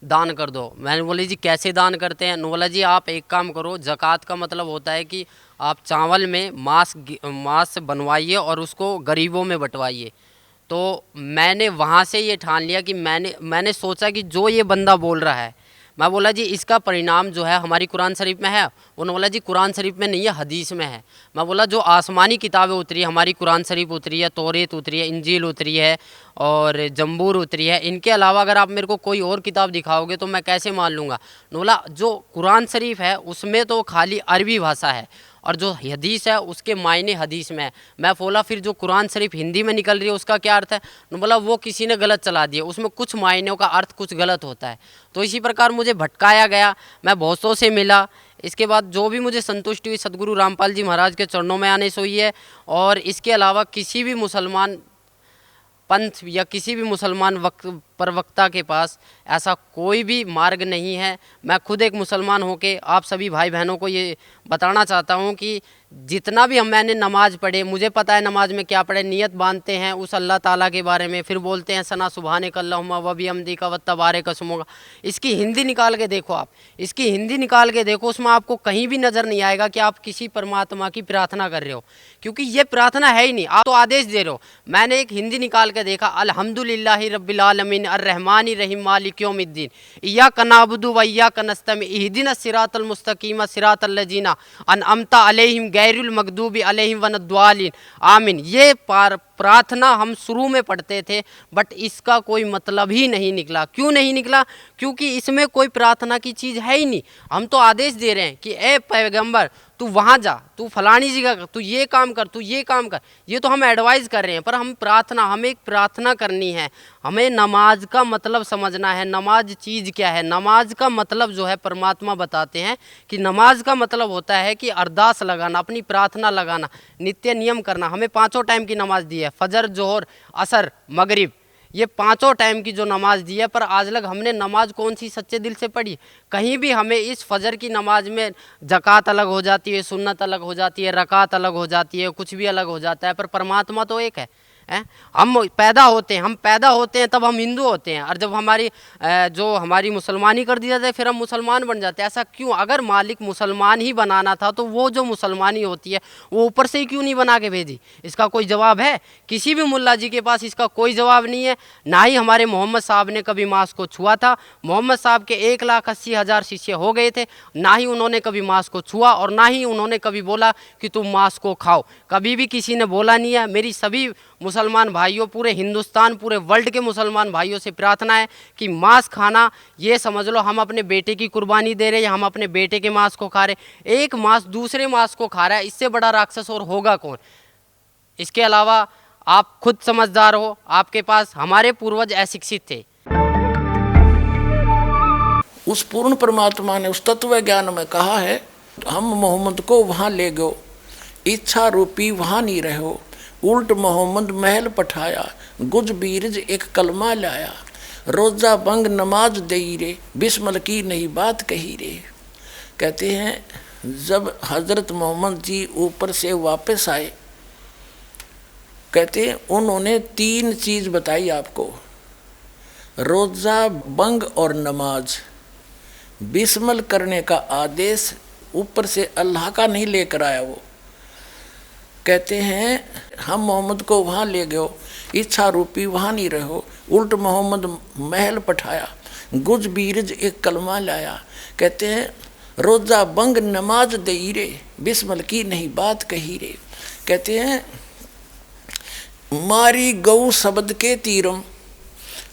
Speaker 13: दान कर दो। मैंने बोली जी कैसे दान करते हैं? बोला जी आप एक काम करो, ज़कात का मतलब होता है कि आप चावल में मांस बनवाइए और उसको गरीबों में बंटवाइए। तो मैंने वहाँ से ये ठान लिया कि मैंने सोचा कि जो ये बंदा बोल रहा है, मैं बोला जी इसका परिणाम जो है हमारी कुरान शरीफ में है। उन्होंने बोला जी कुरान शरीफ में नहीं है, हदीस में है। मैं बोला जो आसमानी किताबें उतरी है, हमारी कुरान शरीफ उतरी है, तौरेत उतरी है, इंजील उतरी है और जंबूर उतरी है, इनके अलावा अगर आप मेरे को कोई और किताब दिखाओगे तो मैं कैसे मान लूँगा? बोला जो कुरान शरीफ है उसमें तो खाली अरबी भाषा है और जो हदीस है उसके मायने हदीस में है। मैं बोला फिर जो कुरान शरीफ हिंदी में निकल रही है उसका क्या अर्थ है? बोला वो किसी ने गलत चला दिया, उसमें कुछ मायनों का अर्थ कुछ गलत होता है। तो इसी प्रकार मुझे भटकाया गया, मैं बहुतों से मिला। इसके बाद जो भी मुझे संतुष्टि हुई सदगुरु रामपाल जी महाराज के चरणों में आने से हुई है। और इसके अलावा किसी भी मुसलमान पंथ या किसी भी मुसलमान प्रवक्ता के पास ऐसा कोई भी मार्ग नहीं है। मैं खुद एक मुसलमान होके आप सभी भाई बहनों को ये बताना चाहता हूँ कि जितना भी मैंने नमाज़ पढ़े, मुझे पता है नमाज में क्या पढ़े, नियत बांधते हैं उस अल्लाह ताला के बारे में, फिर बोलते हैं सना सुबहानक अल्लाहुम्मा व बिहम्दिका व तबारक अस्मुका। इसकी हिंदी निकाल के देखो, आप इसकी हिंदी निकाल के देखो, उसमें आपको कहीं भी नज़र नहीं आएगा कि आप किसी परमात्मा की प्रार्थना कर रहे हो, क्योंकि ये प्रार्थना है ही नहीं, आप तो आदेश दे रहे हो। मैंने एक हिंदी निकाल के देखा, अल्हम्दुलिल्लाहि रब्बिल आलमीन अर्रहमानिर रहीम मालिक यौमिद्दीन इय्याका नअबुदु व इय्याका नस्तईन इहदिनस सिरातल मुस्तकीम सिरातल लजीना अनअमता अलैहिम गैरुल मगदूबी अलैहिम वनद्वालिन आमीन। ये प्रार्थना हम शुरू में पढ़ते थे, बट इसका कोई मतलब ही नहीं निकला। क्यों नहीं निकला? क्योंकि इसमें कोई प्रार्थना की चीज़ है ही नहीं। हम तो आदेश दे रहे हैं कि ए पैगंबर तू वहाँ जा, तू फलानी जगह कर, तू ये काम कर, तू ये काम कर। ये तो हम एडवाइस कर रहे हैं, पर हम प्रार्थना, हमें एक प्रार्थना करनी है। हमें नमाज का मतलब समझना है। नमाज चीज़ क्या है? नमाज का मतलब जो है परमात्मा बताते हैं कि नमाज का मतलब होता है कि अरदास लगाना, अपनी प्रार्थना लगाना, नित्य नियम करना। हमें 5 टाइम की नमाज दी है, फजर, जोहर, असर, मगरिब, ये 5 टाइम की जो नमाज दी है। पर आज लग हमने नमाज कौन सी सच्चे दिल से पढ़ी? कहीं भी हमें इस फजर की नमाज में ज़कात अलग हो जाती है, सुन्नत अलग हो जाती है, रकात अलग हो जाती है, कुछ भी अलग हो जाता है, पर परमात्मा तो एक है। हम पैदा होते हैं तब हम हिंदू होते हैं, और जब हमारी मुसलमानी कर दी जाती है फिर हम मुसलमान बन जाते हैं। ऐसा क्यों? अगर मालिक मुसलमान ही बनाना था तो वो जो मुसलमानी होती है वो ऊपर से ही क्यों नहीं बना के भेजी? इसका कोई जवाब है? किसी भी मुल्ला जी के पास इसका कोई जवाब नहीं है। ना ही हमारे मोहम्मद साहब ने कभी मांस को छुआ था। मोहम्मद साहब के 1,80,000 शिष्य हो गए थे, ना ही उन्होंने कभी मांस को छुआ और ना ही उन्होंने कभी बोला कि तुम मांस को खाओ। कभी भी किसी ने बोला नहीं है। मेरी सभी मुसलमान भाइयों, पूरे हिंदुस्तान, पूरे वर्ल्ड के मुसलमान भाइयों से प्रार्थना है कि मांस खाना, ये समझ लो हम अपने बेटे की कुर्बानी दे रहे हैं, हम अपने बेटे के मांस को खा रहे। एक मांस दूसरे मांस को खा रहा है, इससे बड़ा राक्षस और होगा कौन? इसके अलावा आप खुद समझदार हो, आपके पास हमारे पूर्वज अशिक्षित थे।
Speaker 2: उस पूर्ण परमात्मा ने उस तत्व ज्ञान में कहा है, हम मोहम्मद को वहाँ ले गो, इच्छा रूपी वहाँ नहीं रहो, उल्ट मोहम्मद महल पठाया, गुज बीरज एक कलमा लाया, रोज़ा बंग नमाज दई रे, बिस्मल की नहीं बात कही रे। कहते हैं जब हज़रत मोहम्मद जी ऊपर से वापस आए, कहते हैं उन्होंने 3 चीज़ बताई आपको, रोज़ा बंग और नमाज। बिस्मल करने का आदेश ऊपर से अल्लाह का नहीं लेकर आया वो। कहते हैं हम मोहम्मद को वहाँ ले गए, इच्छा रूपी वहाँ नहीं रहो, उल्ट मोहम्मद महल पठाया, गुज बीरज एक कलमा लाया। कहते हैं रोज़ा बंग नमाज दई रे, बिस्मल की नहीं बात कही रे। कहते हैं मारी गऊ शब्द के तीरम,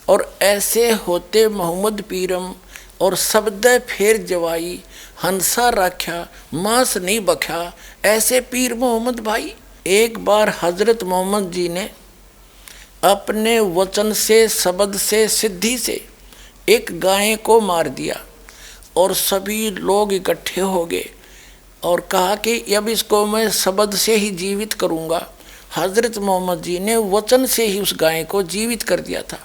Speaker 2: और ऐसे होते मोहम्मद पीरम, और शब्द फेर जवाई, हंसा राख्या मांस नहीं बख्या, ऐसे पीर मोहम्मद भाई। एक बार हजरत मोहम्मद जी ने अपने वचन से, शब्द से, सिद्धि से एक गाय को मार दिया और सभी लोग इकट्ठे हो गए और कहा कि अब इसको मैं शब्द से ही जीवित करूंगा। हजरत मोहम्मद जी ने वचन से ही उस गाय को जीवित कर दिया था।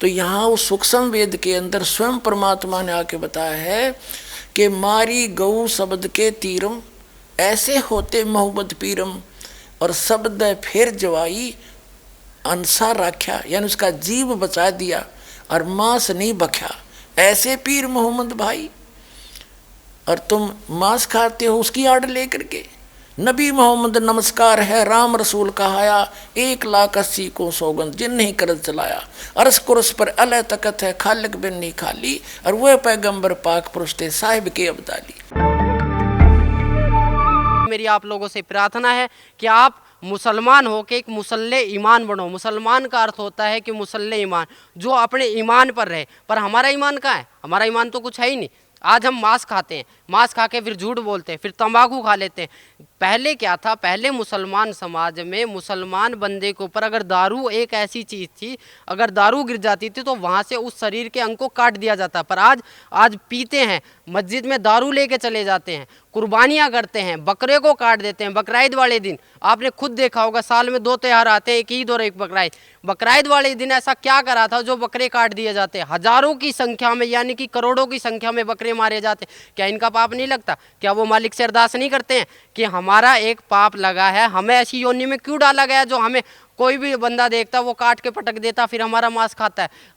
Speaker 2: तो यहाँ उस सूक्ष्म वेद के अंदर स्वयं परमात्मा ने आके बताया है कि मारी गऊ शब्द के तीरम, ऐसे होते मोहम्मद पीरम, और शब्द फिर जवाई अंसा राख्या, यानी उसका जीव बचा दिया और मांस नहीं बख्या, ऐसे पीर मोहम्मद भाई। और तुम मांस खाते हो उसकी आड़ लेकर के। नबी मोहम्मद नमस्कार है, राम रसूल कहाया, 1,80,000 को सौगंध जिन नहीं करत चलाया, अरस कुरस पर अल तकत है, खालिक बिन नहीं खाली, और वह पैगंबर पाक पुरुष थे साहिब के अब्दाली।
Speaker 13: मेरी आप लोगों से प्रार्थना है कि आप मुसलमान हो के एक मुसल्ले ईमान बनो। मुसलमान का अर्थ होता है कि मुसल्ले ईमान, जो अपने ईमान पर रहे। पर हमारा ईमान कहाँ है? हमारा ईमान तो कुछ है ही नहीं। आज हम मांस खाते हैं, मांस खा के फिर झूठ बोलते हैं, फिर तंबाकू खा लेते हैं। पहले क्या था? पहले मुसलमान समाज में मुसलमान बंदे के ऊपर अगर दारू एक ऐसी चीज़ थी, अगर दारू गिर जाती थी तो वहाँ से उस शरीर के अंग को काट दिया जाता। पर आज पीते हैं, मस्जिद में दारू लेके चले जाते हैं, कुर्बानियाँ करते हैं, बकरे को काट देते हैं। बकराईद वाले दिन आपने खुद देखा होगा, साल में 2 त्यौहार आते हैं, एक ईद और एक बकराईद। बकराईद वाले दिन ऐसा क्या करा था जो बकरे काट दिए जाते हैं? हजारों की संख्या में, यानी कि करोड़ों की संख्या में बकरे मारे जाते। क्या इनका पाप नहीं लगता? क्या वो मालिक से अरदास नहीं करते हैं कि हमारा एक पाप लगा है, हमें ऐसी योनि में क्यों डाला गया जो हमें कोई भी बंदा देखता वो काट के पटक देता, फिर हमारा मांस खाता है?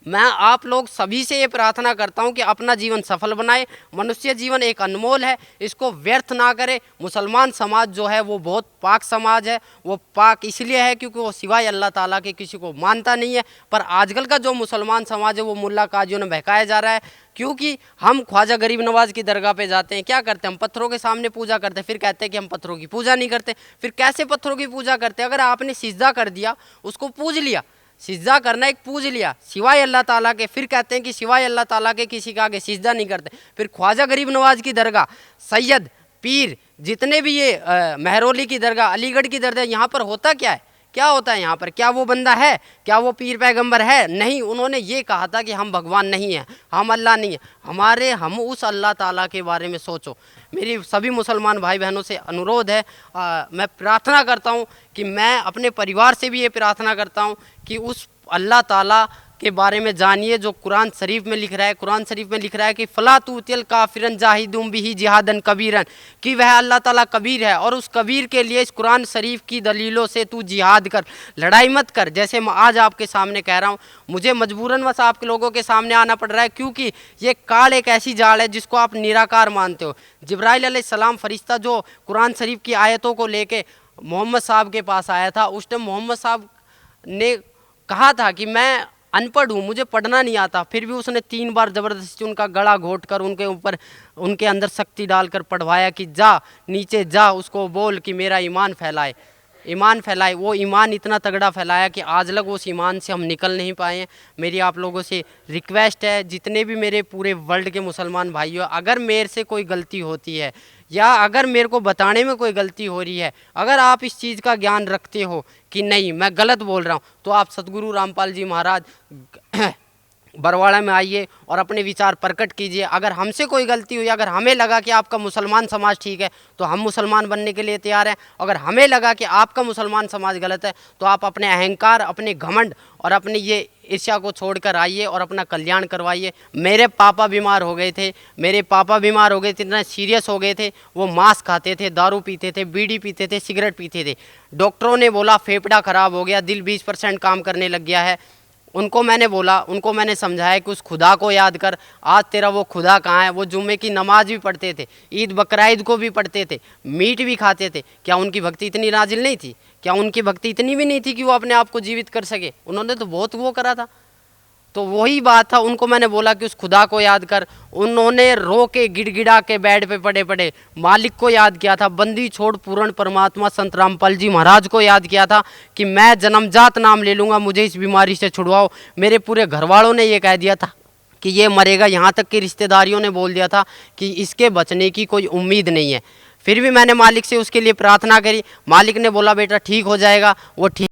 Speaker 13: मैं आप लोग सभी से ये प्रार्थना करता हूँ कि अपना जीवन सफल बनाए। मनुष्य जीवन एक अनमोल है, इसको व्यर्थ ना करे। मुसलमान समाज जो है वो बहुत पाक समाज है। वो पाक इसलिए है क्योंकि वो सिवाय अल्लाह ताला के किसी को मानता नहीं है। पर आजकल का जो मुसलमान समाज है वो मुल्ला काजियों ने बहकाया जा रहा है, क्योंकि हम ख्वाजा गरीब नवाज की दरगाह पे जाते हैं, क्या करते हैं? हम पत्थरों के सामने पूजा करते हैं, फिर कहते हैं कि हम पत्थरों की पूजा नहीं करते। फिर कैसे पत्थरों की पूजा करते हैं? अगर आपने सिजदा कर दिया, उसको पूज लिया, सिजदा करना एक पूज लिया सिवाय अल्लाह ताला के, फिर कहते हैं कि सिवाय अल्लाह ताला के किसी के आगे सिजदा नहीं करते। फिर ख्वाजा गरीब नवाज की दरगाह, सैयद पीर जितने भी ये महरौली की दरगाह, अलीगढ़ की दरगाह, यहाँ पर होता क्या है, क्या होता है यहाँ पर? क्या वो बंदा है? क्या वो पीर पैगंबर है? नहीं, उन्होंने ये कहा था कि हम भगवान नहीं हैं, हम अल्लाह नहीं है, हम उस अल्लाह ताला के बारे में सोचो। मेरी सभी मुसलमान भाई बहनों से अनुरोध है, मैं प्रार्थना करता हूँ कि मैं अपने परिवार से भी ये प्रार्थना करता हूँ कि उस अल्लाह ताला के बारे में जानिए जो कुरान शरीफ में लिख रहा है। कुरान शरीफ में लिख रहा है कि फ़ला तूतिल काफिरन जाहिदुम बिही जिहादन कबीरन, कि वह अल्लाह ताला कबीर है और उस कबीर के लिए इस कुरान शरीफ की दलीलों से तू जिहाद कर, लड़ाई मत कर। जैसे मैं आज आपके सामने कह रहा हूँ, मुझे मजबूरन बस आप लोगों के सामने आना पड़ रहा है, क्योंकि ये काल एक ऐसी जाल है जिसको आप निराकार मानते हो। जिब्राइल अलैहिस्सलाम फरिश्ता जो कुरान शरीफ की आयतों को लेके मोहम्मद साहब के पास आया था, उस टाइम मोहम्मद साहब ने कहा था कि मैं अनपढ़ हूँ, मुझे पढ़ना नहीं आता, फिर भी उसने 3 बार ज़बरदस्ती उनका गला घोट कर उनके ऊपर, उनके अंदर शक्ति डालकर पढ़वाया कि जा नीचे जा, उसको बोल कि मेरा ईमान फैलाए, ईमान फैलाए। वो ईमान इतना तगड़ा फैलाया कि आज लग उस ईमान से हम निकल नहीं पाए हैं। मेरी आप लोगों से रिक्वेस्ट है, जितने भी मेरे पूरे वर्ल्ड के मुसलमान भाइयों, अगर मेरे से कोई गलती होती है या अगर मेरे को बताने में कोई गलती हो रही है, अगर आप इस चीज़ का ज्ञान रखते हो कि नहीं मैं गलत बोल रहा हूँ, तो आप सतगुरु रामपाल जी महाराज बरवाड़ा में आइए और अपने विचार प्रकट कीजिए। अगर हमसे कोई गलती हुई, अगर हमें लगा कि आपका मुसलमान समाज ठीक है तो हम मुसलमान बनने के लिए तैयार हैं। अगर हमें लगा कि आपका मुसलमान समाज गलत है तो आप अपने अहंकार, अपने घमंड और अपने ये ईर्ष्या को छोड़कर आइए और अपना कल्याण करवाइए। मेरे पापा बीमार हो गए थे, इतना सीरियस हो गए थे, वो मांस खाते थे, दारू पीते थे, बीड़ी पीते थे, सिगरेट पीते थे। डॉक्टरों ने बोला फेफड़ा खराब हो गया, दिल 20% काम करने लग गया है। उनको मैंने समझाया कि उस खुदा को याद कर, आज तेरा वो खुदा कहाँ है? वो जुम्मे की नमाज भी पढ़ते थे, ईद बकराईद को भी पढ़ते थे, मीट भी खाते थे। क्या उनकी भक्ति इतनी नाजिल नहीं थी? क्या उनकी भक्ति इतनी भी नहीं थी कि वो अपने आप को जीवित कर सके? उन्होंने तो बहुत वो करा था। तो वही बात था, उनको मैंने बोला कि उस खुदा को याद कर। उन्होंने रो के गिड़गिड़ा के बेड पे पड़े पड़े मालिक को याद किया था, बंदी छोड़ पूर्ण परमात्मा संत रामपाल जी महाराज को याद किया था कि मैं जन्मजात नाम ले लूँगा, मुझे इस बीमारी से छुड़वाओ। मेरे पूरे घर वालों ने ये कह दिया था कि ये मरेगा, यहाँ तक कि रिश्तेदारियों ने बोल दिया था कि इसके बचने की कोई उम्मीद नहीं है। फिर भी मैंने मालिक से उसके लिए प्रार्थना करी, मालिक ने बोला बेटा ठीक हो जाएगा। वो ठीक